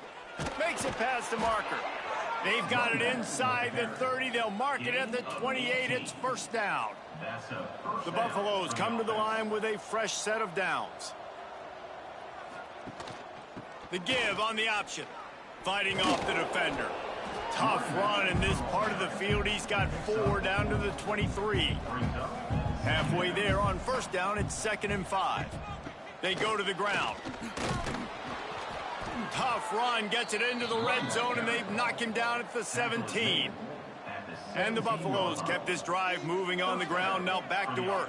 Makes it past the marker. They've got it inside the 30. They'll mark it at the 28. It's first down. The Buffaloes come to the line with a fresh set of downs. The give on the option. Fighting off the defender. Tough run in this part of the field. He's got 4 down to the 23. Halfway there on first down, it's 2nd and 5. They go to the ground. Tough run, gets it into the red zone, and they knock him down at the 17. And the Buffaloes kept this drive moving on the ground, now back to work.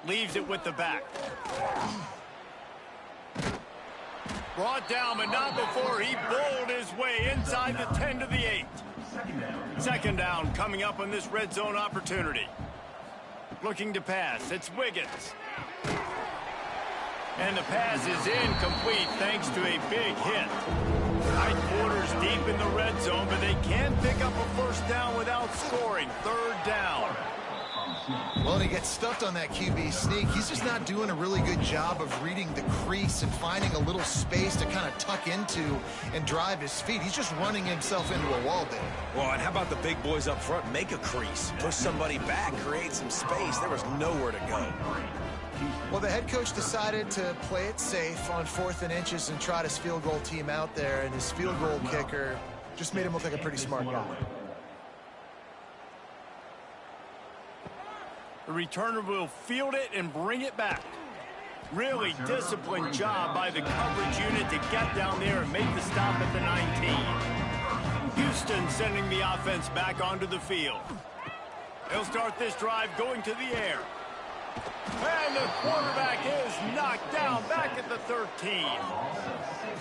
Leaves it with the back. Brought down, but not before he bowled his way inside the 10 to the 8. Second down coming up on this red zone opportunity. Looking to pass. It's Wiggins. And the pass is incomplete thanks to a big hit. Tight quarters deep in the red zone, but they can't pick up a first down without scoring. Third down. Well, and he gets stuffed on that QB sneak. He's just not doing a really good job of reading the crease and finding a little space to kind of tuck into and drive his feet. He's just running himself into a wall there. Well, and how about the big boys up front? Make a crease. Push somebody back. Create some space. There was nowhere to go. Well, the head coach decided to play it safe on 4th and inches and trot his field goal team out there, and his field goal kicker just made him look like a pretty smart guy. The returner will field it and bring it back. Really disciplined job by the coverage unit to get down there and make the stop at the 19. Houston sending the offense back onto the field. They'll start this drive going to the air. And the quarterback is knocked down back at the 13.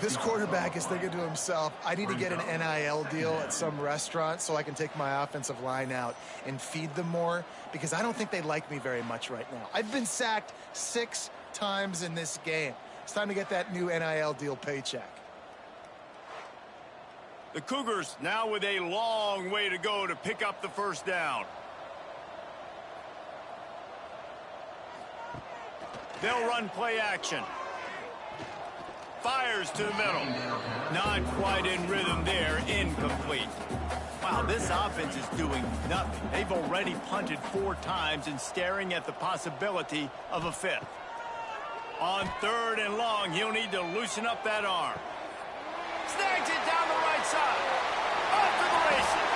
This quarterback is thinking to himself, I need to get an NIL deal at some restaurant so I can take my offensive line out and feed them more, because I don't think they like me very much right now. I've been sacked 6 times in this game. It's time to get that new NIL deal paycheck. The Cougars now with a long way to go to pick up the first down. They'll run play action. Fires to the middle. Not quite in rhythm there. Incomplete. Wow, this offense is doing nothing. They've already punted 4 times and staring at the possibility of a 5th. On 3rd and long, he'll need to loosen up that arm. snags it down the right side. Off to the races.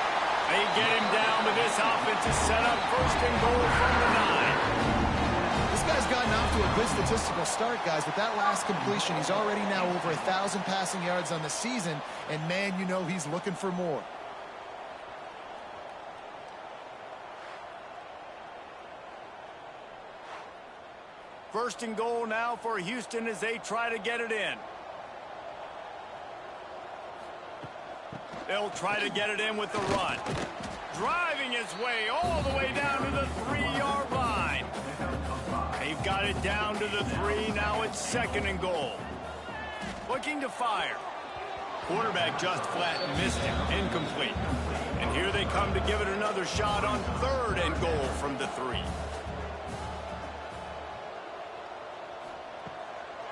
They get him down, but this offense is set up first and goal from the 9. This guy's gotten off to a good statistical start, guys. With that last completion, he's already now over 1,000 passing yards on the season, and man, you know he's looking for more. First and goal now for Houston as they try to get it in. They'll try to get it in with the run. Driving his way all the way down to the 3-yard line. They've got it down to the 3. Now it's second and goal. Looking to fire. Quarterback just flat missed him. Incomplete. And here they come to give it another shot on third and goal from the 3.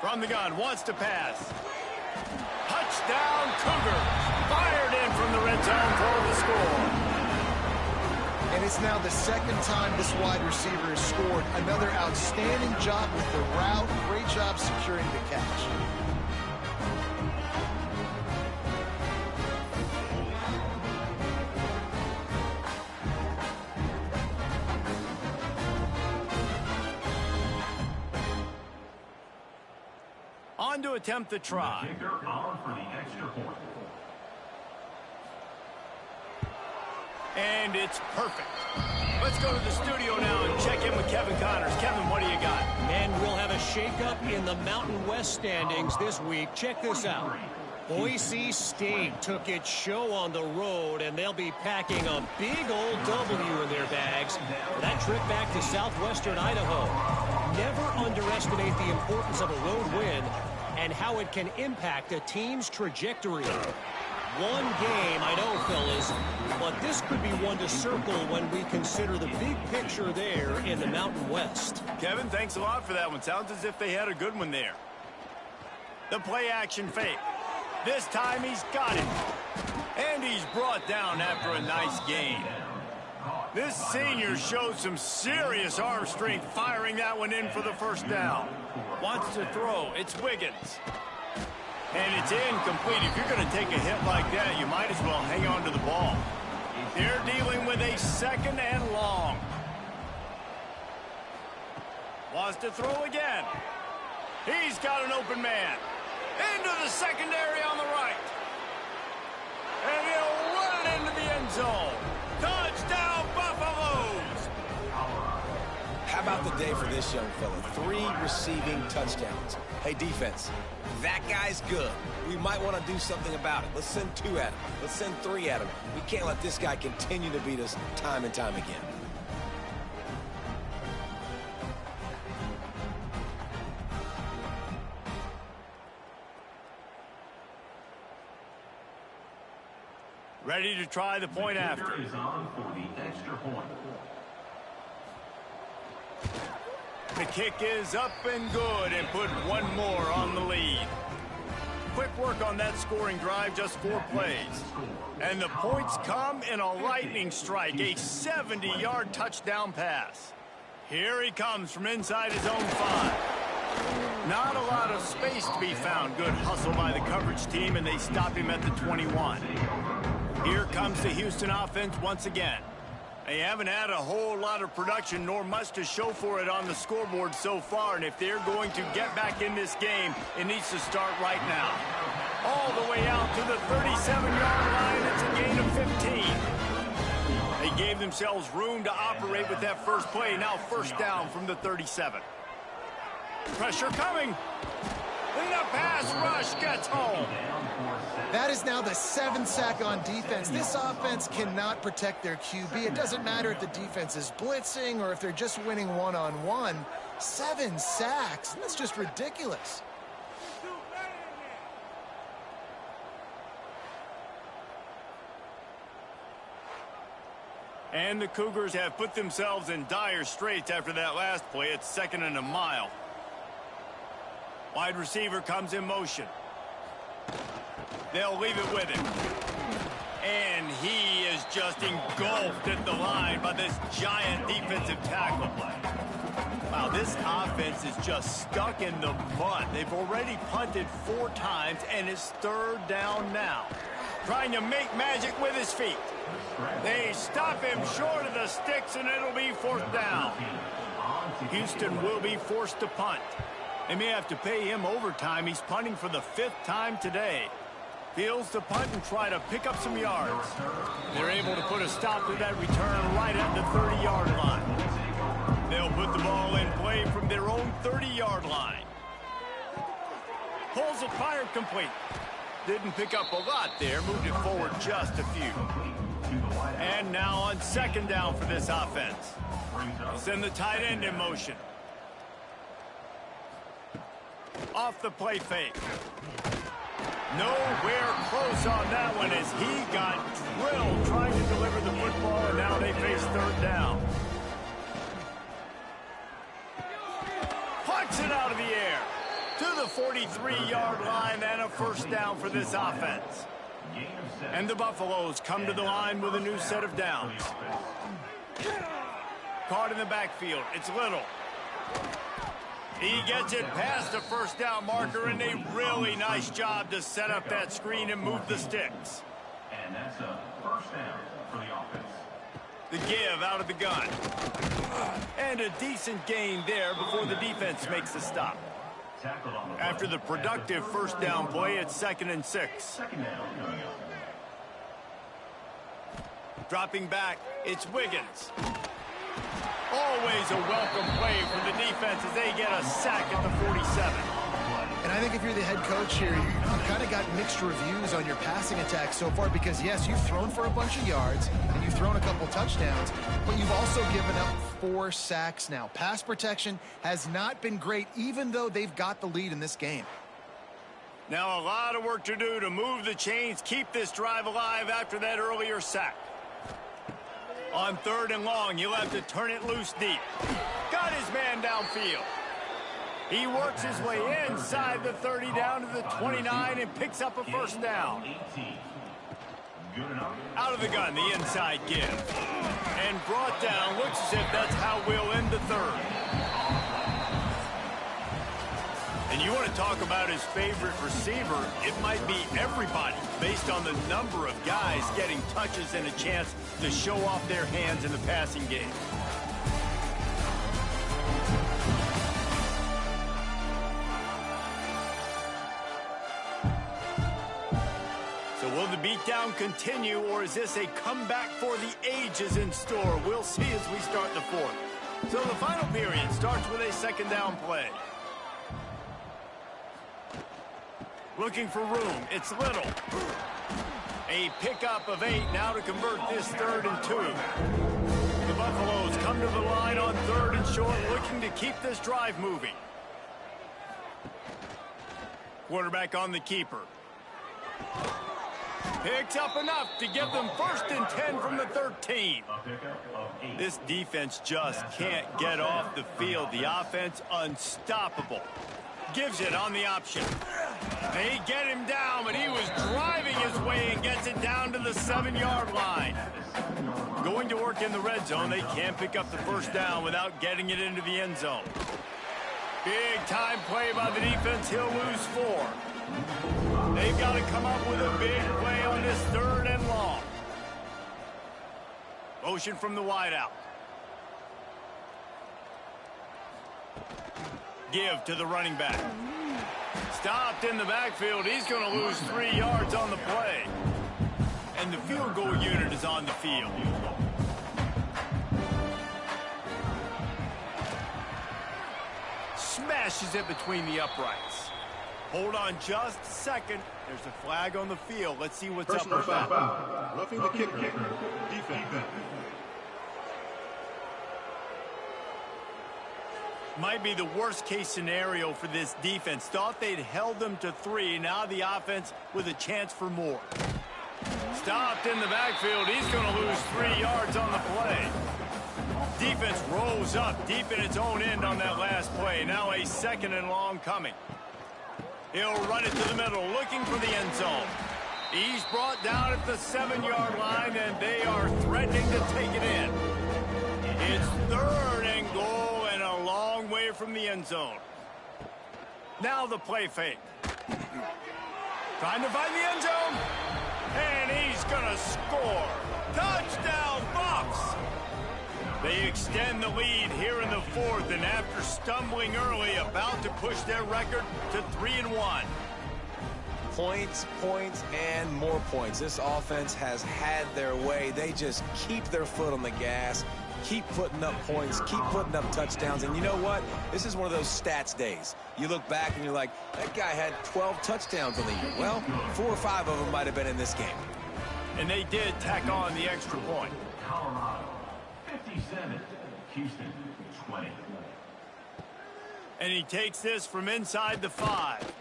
From the gun, wants to pass. Touchdown, Cougars. Fired in from the red zone for the score. And it's now the second time this wide receiver has scored. Another outstanding job with the route. Great job securing the catch. On to attempt the try. Kicker on for the extra point. And it's perfect. Let's go to the studio now and check in with Kevin Connors. Kevin, what do you got? And we'll have a shakeup in the Mountain West standings this week. Check this out. Boise State took its show on the road, and they'll be packing a big old W in their bags for that trip back to southwestern Idaho. Never underestimate the importance of a road win and how it can impact a team's trajectory. One game, I know, fellas, but this could be one to circle when we consider the big picture there in the Mountain West. Kevin, thanks a lot for that one. Sounds as if they had a good one there. The play action fake. This time he's got it. And he's brought down after a nice gain. This senior showed some serious arm strength firing that one in for the first down. Wants to throw. It's Wiggins. And it's incomplete. If you're going to take a hit like that, you might as well hang on to the ball. They're dealing with a second and long. Wants to throw again. He's got an open man. Into the secondary on the right. And he'll run it into the end zone. Touchdown, Buffaloes! How about the day for this young fella? 3 receiving touchdowns. Hey, defense, that guy's good. We might want to do something about it. Let's send 2 at him. Let's send 3 at him. We can't let this guy continue to beat us time and time again. Ready to try the point after. Kicker is on for the extra point. The kick is up and good and put one more on the lead. Quick work on that scoring drive, just 4 plays. And the points come in a lightning strike, a 70-yard touchdown pass. Here he comes from inside his own 5. Not a lot of space to be found. Good hustle by the coverage team, and they stop him at the 21. Here comes the Houston offense once again. They haven't had a whole lot of production, nor much to show for it on the scoreboard so far, and if they're going to get back in this game, it needs to start right now. All the way out to the 37-yard line, it's a gain of 15. They gave themselves room to operate with that first play. Now first down from the 37. Pressure coming. And the pass rush gets home. That is now the 7th sack on defense. This offense cannot protect their QB. It doesn't matter if the defense is blitzing or if they're just winning one-on-one. 7 sacks. That's just ridiculous. And the Cougars have put themselves in dire straits after that last play. It's 2nd and a mile. Wide receiver comes in motion. They'll leave it with him. And he is just engulfed at the line by this giant defensive tackle. Wow, This offense is just stuck in the mud. They've already punted 4 times, and it's 3rd down now. Trying to make magic with his feet. They stop him short of the sticks, and it'll be 4th down. Houston will be forced to punt. They may have to pay him overtime. He's punting for the 5th time today. Fields to punt and try to pick up some yards. They're able to put a stop to that return right at the 30-yard line. They'll put the ball in play from their own 30-yard line. Pulls it, fired complete. Didn't pick up a lot there, moved it forward just a few. And now on 2nd down for this offense. Send the tight end in motion. Off the play fake. Nowhere close on that one as he got drilled trying to deliver the football, and now they face 3rd down. Punts it out of the air to the 43-yard line, and a 1st down for this offense. And the Buffaloes come to the line with a new set of downs. Caught in the backfield. It's Little. He gets it past the 1st down marker, and a really nice job to set up that screen and move the sticks. And that's a 1st down for the offense. The give out of the gun. And a decent gain there before the defense makes the stop. After the productive 1st down play, it's 2nd and 6. Dropping back, it's Wiggins. Always a welcome play from the defense as they get a sack at the 47. And I think if you're the head coach here, you've kind of got mixed reviews on your passing attack so far because, yes, you've thrown for a bunch of yards and you've thrown a couple touchdowns, but you've also given up 4 sacks now. Pass protection has not been great, even though they've got the lead in this game. Now a lot of work to do to move the chains, keep this drive alive after that earlier sack. On 3rd and long, he'll have to turn it loose deep. Got his man downfield. He works his way inside the 30 down to the 29 and picks up a 1st down. Out of the gun, the inside give. And brought down. Looks as if that's how we'll end the 3rd. And you want to talk about his favorite receiver, it might be everybody based on the number of guys getting touches and a chance to show off their hands in the passing game. So will the beatdown continue, or is this a comeback for the ages in store? We'll see as we start the 4th. So the final period starts with a 2nd down play. Looking for room. It's Little. A pickup of 8 now to convert this 3rd and 2. The Buffaloes come to the line on 3rd and short, looking to keep this drive moving. Quarterback on the keeper. Picks up enough to give them 1st and 10 from the 13. This defense just can't get off the field. The offense unstoppable. Gives it on the option. They get him down, but he was driving his way and gets it down to the 7-yard line. Going to work in the red zone, they can't pick up the 1st down without getting it into the end zone. Big time play by the defense. He'll lose 4. They've got to come up with a big play on this 3rd and long. Motion from the wideout. Give to the running back. Stopped in the backfield. He's going to lose 3 yards on the play. And the field goal unit is on the field. Smashes it between the uprights. Hold on just a second. There's a flag on the field. Let's see what's up with that. Roughing the kicker. Defense. Might be the worst-case scenario for this defense. Thought they'd held them to 3. Now the offense with a chance for more. Stopped in the backfield. He's going to lose 3 yards on the play. Defense rolls up deep in its own end on that last play. Now a 2nd and long coming. He'll run it to the middle, looking for the end zone. He's brought down at the 7-yard line, and they are threatening to take it in. It's 3rd and goal, and a long way from the end zone. Now the play fake. Trying to find the end zone. And he's going to score. Touchdown, Bucs! They extend the lead here in the fourth, and after stumbling early, about to push their record to 3-1. Points, points, and more points. This offense has had their way. They just keep their foot on the gas, keep putting up points, keep putting up touchdowns. And you know what? This is one of those stats days. You look back and you're like, that guy had 12 touchdowns on the year. Well, 4 or 5 of them might have been in this game. And they did tack on the extra point. Colorado, 57. Houston, 20. And he takes this from inside the 5.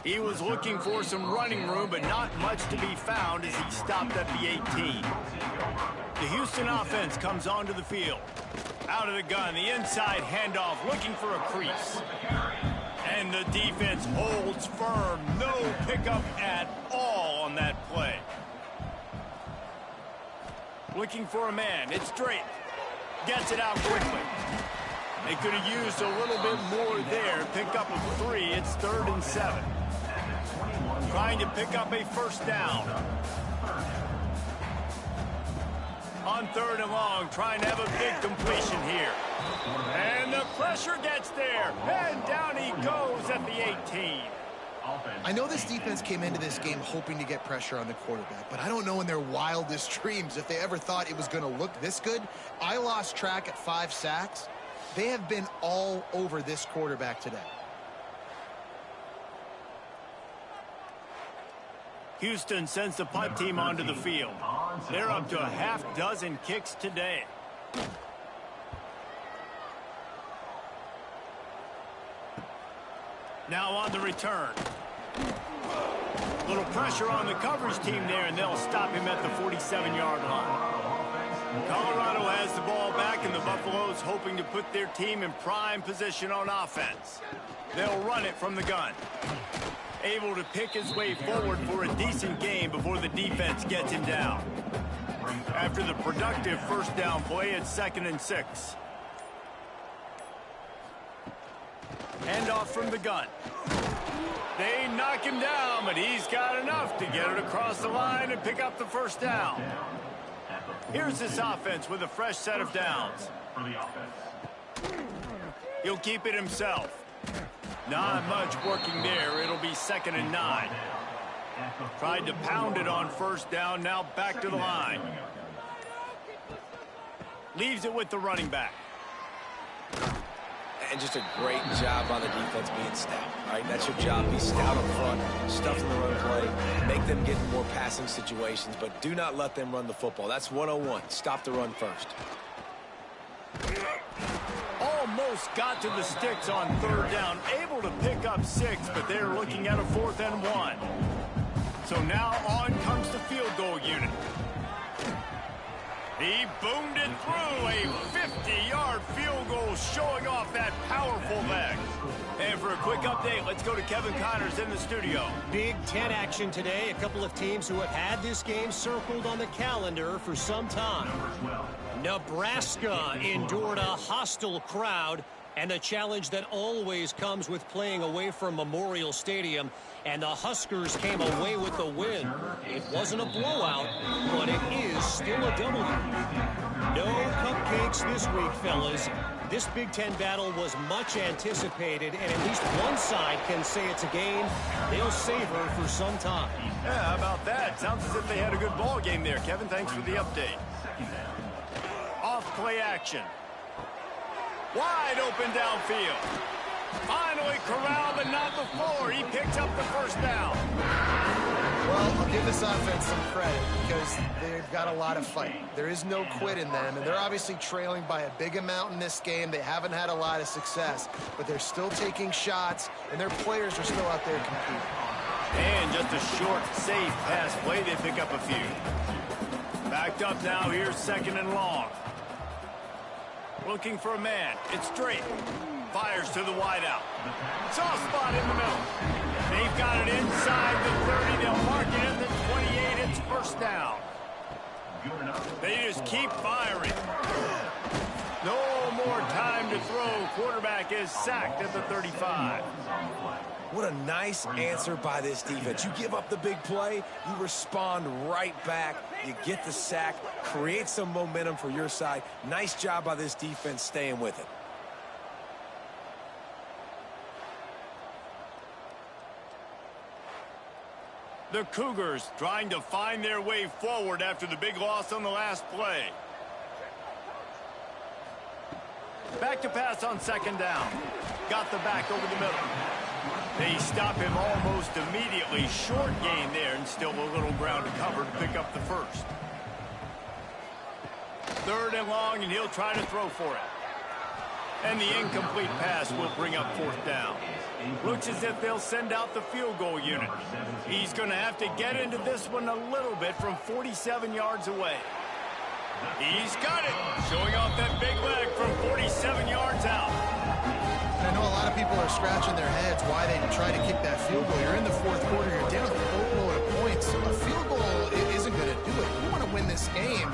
He was looking for some running room, but not much to be found as he stopped at the 18. The Houston offense comes onto the field. Out of the gun, the inside handoff, looking for a crease. And the defense holds firm. No pickup at all on that play. Looking for a man. It's Drake. Gets it out quickly. They could have used a little bit more there. Pick up a 3. It's 3rd and 7. Trying to pick up a first down. On 3rd and long, trying to have a big completion here. And the pressure gets there. And down he goes at the 18. I know this defense came into this game hoping to get pressure on the quarterback, but I don't know in their wildest dreams if they ever thought it was going to look this good. I lost track at 5 sacks. They have been all over this quarterback today. Houston sends the punt team onto the field. They're up to a half-dozen kicks today. Now on the return. Little pressure on the coverage team there, and they'll stop him at the 47-yard line. Colorado has the ball back, and the Buffaloes hoping to put their team in prime position on offense. They'll run it from the gun. Able to pick his way forward for a decent game before the defense gets him down. After the productive first down play, it's 2nd and 6. Handoff from the gun. They knock him down, but he's got enough to get it across the line and pick up the first down. Here's this offense with a fresh set of downs. He'll keep it himself. Not much working there. It'll be 2nd and 9. Tried to pound it on first down. Now back to the line. Leaves it with the running back. And just a great job by the defense being stout. All right, that's your job. Be stout up front, stuff in the run play, make them get in more passing situations, but do not let them run the football. That's 101. Stop the run first. Almost got to the sticks on 3rd down. Able to pick up 6, but they're looking at a 4th and 1. So now on comes the field goal unit. He boomed it through. A 50-yard field goal showing off that powerful leg. And for a quick update, let's go to Kevin Connors in the studio. Big Ten action today. A couple of teams who have had this game circled on the calendar for some time. Nebraska endured a hostile crowd and the challenge that always comes with playing away from Memorial Stadium. And the Huskers came away with the win. It wasn't a blowout, but it is still a W. No cupcakes this week, fellas. This Big Ten battle was much anticipated, and at least one side can say it's a game they'll savor for some time. Yeah, how about that? Sounds as if they had a good ball game there, Kevin. Thanks for the update. Off play action. Wide open downfield. Finally corralled, but not before. He picks up the first down. Well, I'll give this offense some credit because they've got a lot of fight. There is no quit in them, and they're obviously trailing by a big amount in this game. They haven't had a lot of success, but they're still taking shots, and their players are still out there competing. And just a short, safe pass play. They pick up a few. Backed up now. Here's 2nd and long. Looking for a man. It's Drake. Fires to the wideout. Soft spot in the middle. They've got it inside the 30. They'll mark it at the 28. It's first down. They just keep firing. No more time to throw. quarterback is sacked at the 35. What a nice answer by this defense. You give up the big play, you respond right back, you get the sack, create some momentum for your side. Nice job by this defense staying with it. The Cougars trying to find their way forward after the big loss on the last play. Back to pass on second down. Got the back over the middle. They stop him almost immediately. Short gain there and still a little ground to cover to pick up the first. Third and long, and he'll try to throw for it. And the incomplete pass will bring up fourth down. Looks as if they'll send out the field goal unit. He's going to have to get into this one a little bit from 47 yards away. He's got it, showing off that big leg from 47 yards out. I know a lot of people are scratching their heads why they try to kick that field goal. You're in the fourth quarter, you're down a boatload of points. So a field goal isn't going to do it. You want to win this game,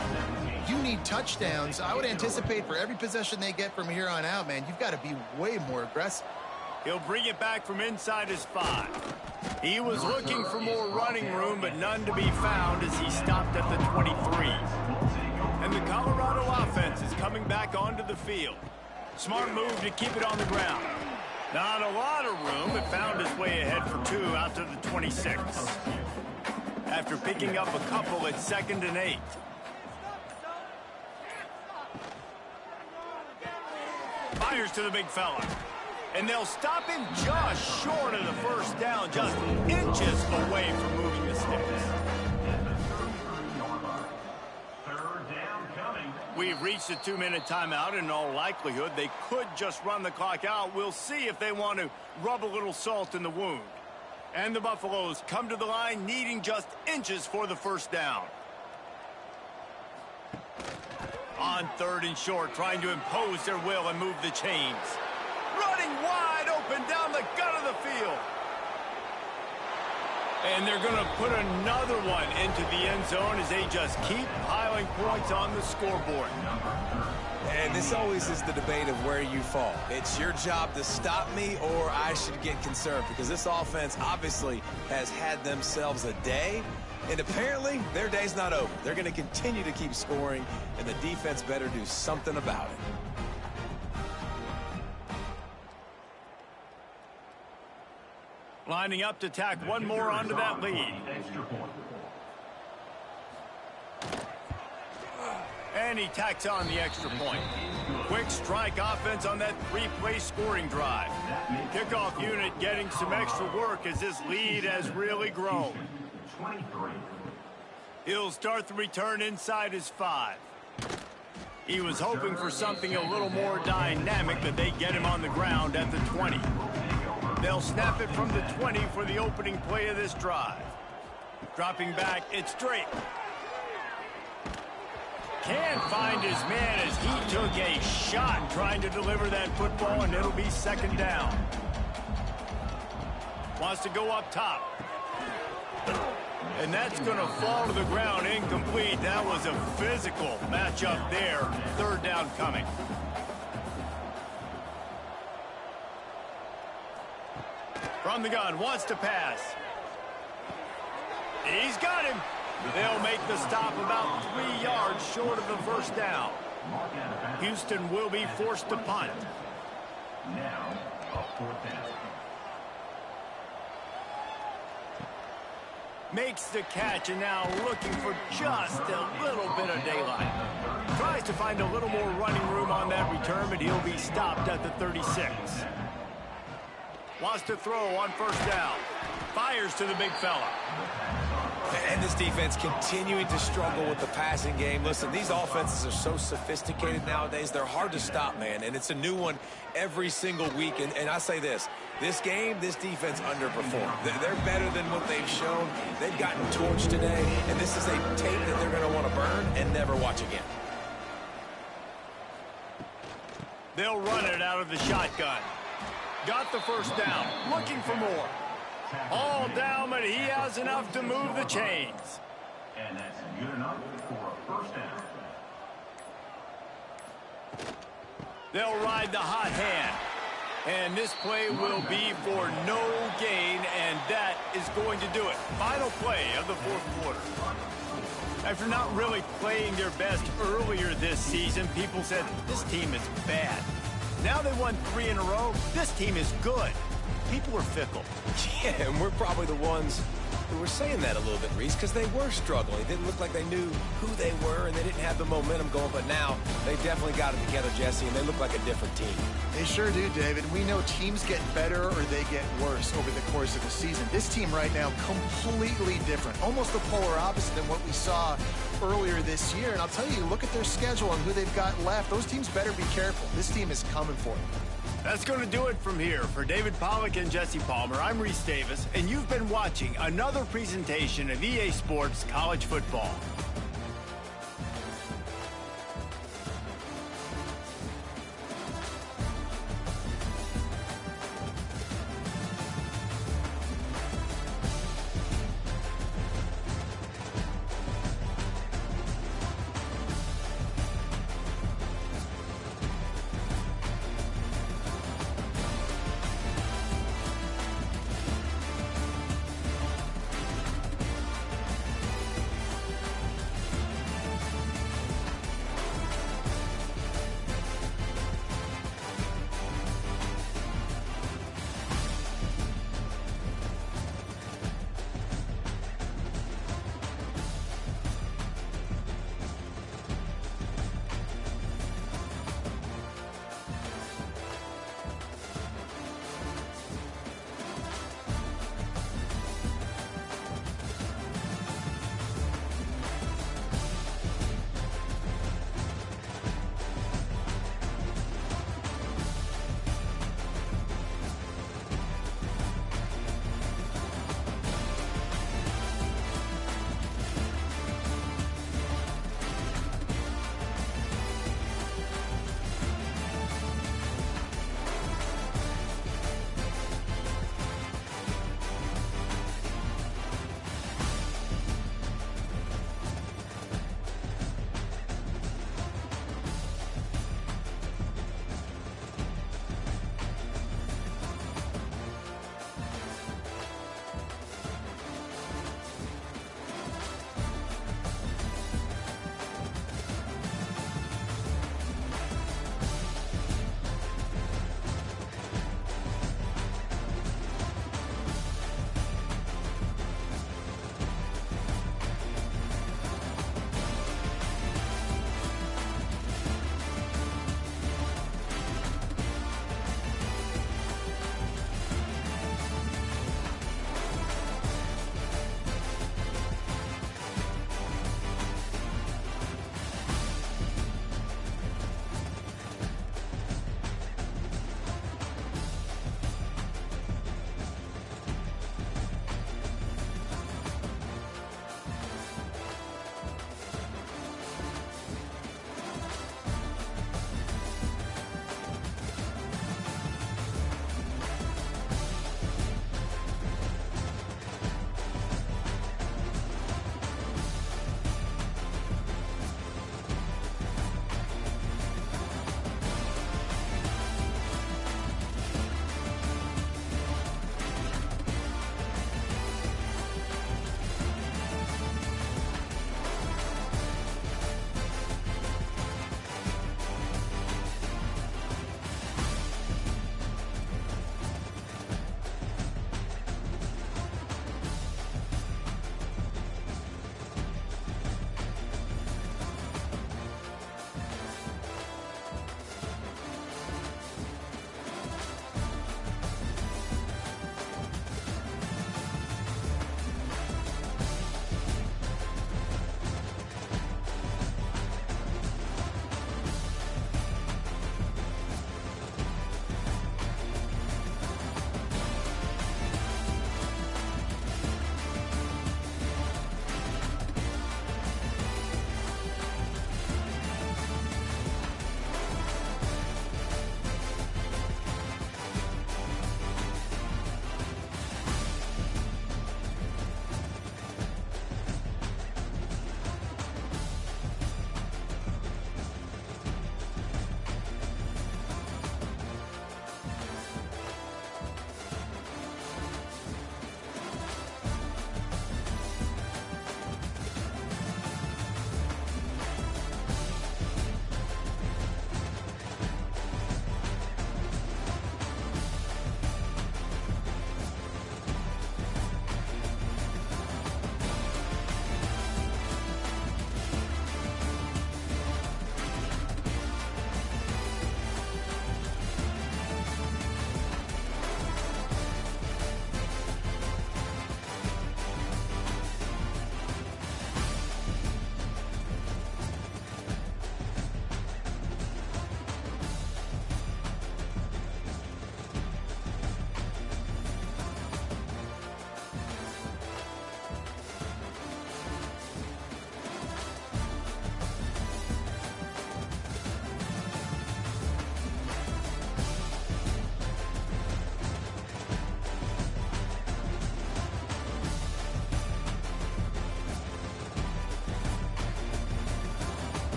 you need touchdowns. I would anticipate for every possession they get from here on out, man, you've got to be way more aggressive. He'll bring it back from inside his 5. He was looking for more running room, but none to be found as he stopped at the 23. And the Colorado offense is coming back onto the field. Smart move to keep it on the ground. Not a lot of room, but found his way ahead for 2 out to the 26. After picking up a couple at 2nd and 8. Fires to the big fella. And they'll stop him just short of the first down, just inches away from moving the sticks. We've reached a 2-minute timeout, and in all likelihood, they could just run the clock out. We'll see if they want to rub a little salt in the wound. And the Buffaloes come to the line needing just inches for the first down. On 3rd and short, trying to impose their will and move the chains. Running wide open down the gut of the field. And they're going to put another one into the end zone as they just keep piling points on the scoreboard. And this always is the debate of where you fall. It's your job to stop me, or I should get concerned, because this offense obviously has had themselves a day, and apparently their day's not over. They're going to continue to keep scoring, and the defense better do something about it. Lining up to tack one more onto that lead. And he tacks on the extra point. Quick strike offense on that 3-play scoring drive. Kickoff unit getting some extra work as this lead has really grown. He'll start the return inside his 5. He was hoping for something a little more dynamic, but they get him on the ground at the 20. They'll snap it from the 20 for the opening play of this drive. Dropping back, it's Drake. Can't find his man as he took a shot trying to deliver that football, and it'll be 2nd down. Wants to go up top. And that's going to fall to the ground incomplete. That was a physical matchup there. 3rd down coming. From the gun, wants to pass. He's got him. They'll make the stop about 3 yards short of the first down. Houston will be forced to punt. Now, a 4th down. Makes the catch, and now looking for just a little bit of daylight. Tries to find a little more running room on that return, but he'll be stopped at the 36. Wants to throw on first down. Fires to the big fella. And this defense continuing to struggle with the passing game. Listen, these offenses are so sophisticated nowadays. They're hard to stop, man. And it's a new one every single week. And I say this game, this defense underperformed. They're better than what they've shown. They've gotten torched today. And this is a tape that they're going to want to burn and never watch again. They'll run it out of the shotgun. Got the first down. Looking for more. All down, but he has enough to move the chains. And that's good enough for a first down. They'll ride the hot hand. And this play will be for no gain, and that is going to do it. Final play of the fourth quarter. After not really playing their best earlier this season, people said, this team is bad. Now they won 3 in a row. This team is good. People were fickle. Yeah, and we're probably the ones who were saying that a little bit, Reese, because they were struggling. It didn't look like they knew who they were, and they didn't have the momentum going. But now they definitely got it together, Jesse, and they look like a different team. They sure do, David. We know teams get better or they get worse over the course of the season. This team right now, completely different. Almost the polar opposite than what we saw earlier this year. And I'll tell you, look at their schedule and who they've got left. Those teams better be careful. This team is coming for them. That's going to do it from here. For David Pollack and Jesse Palmer, I'm Reese Davis, and you've been watching another presentation of EA Sports College Football.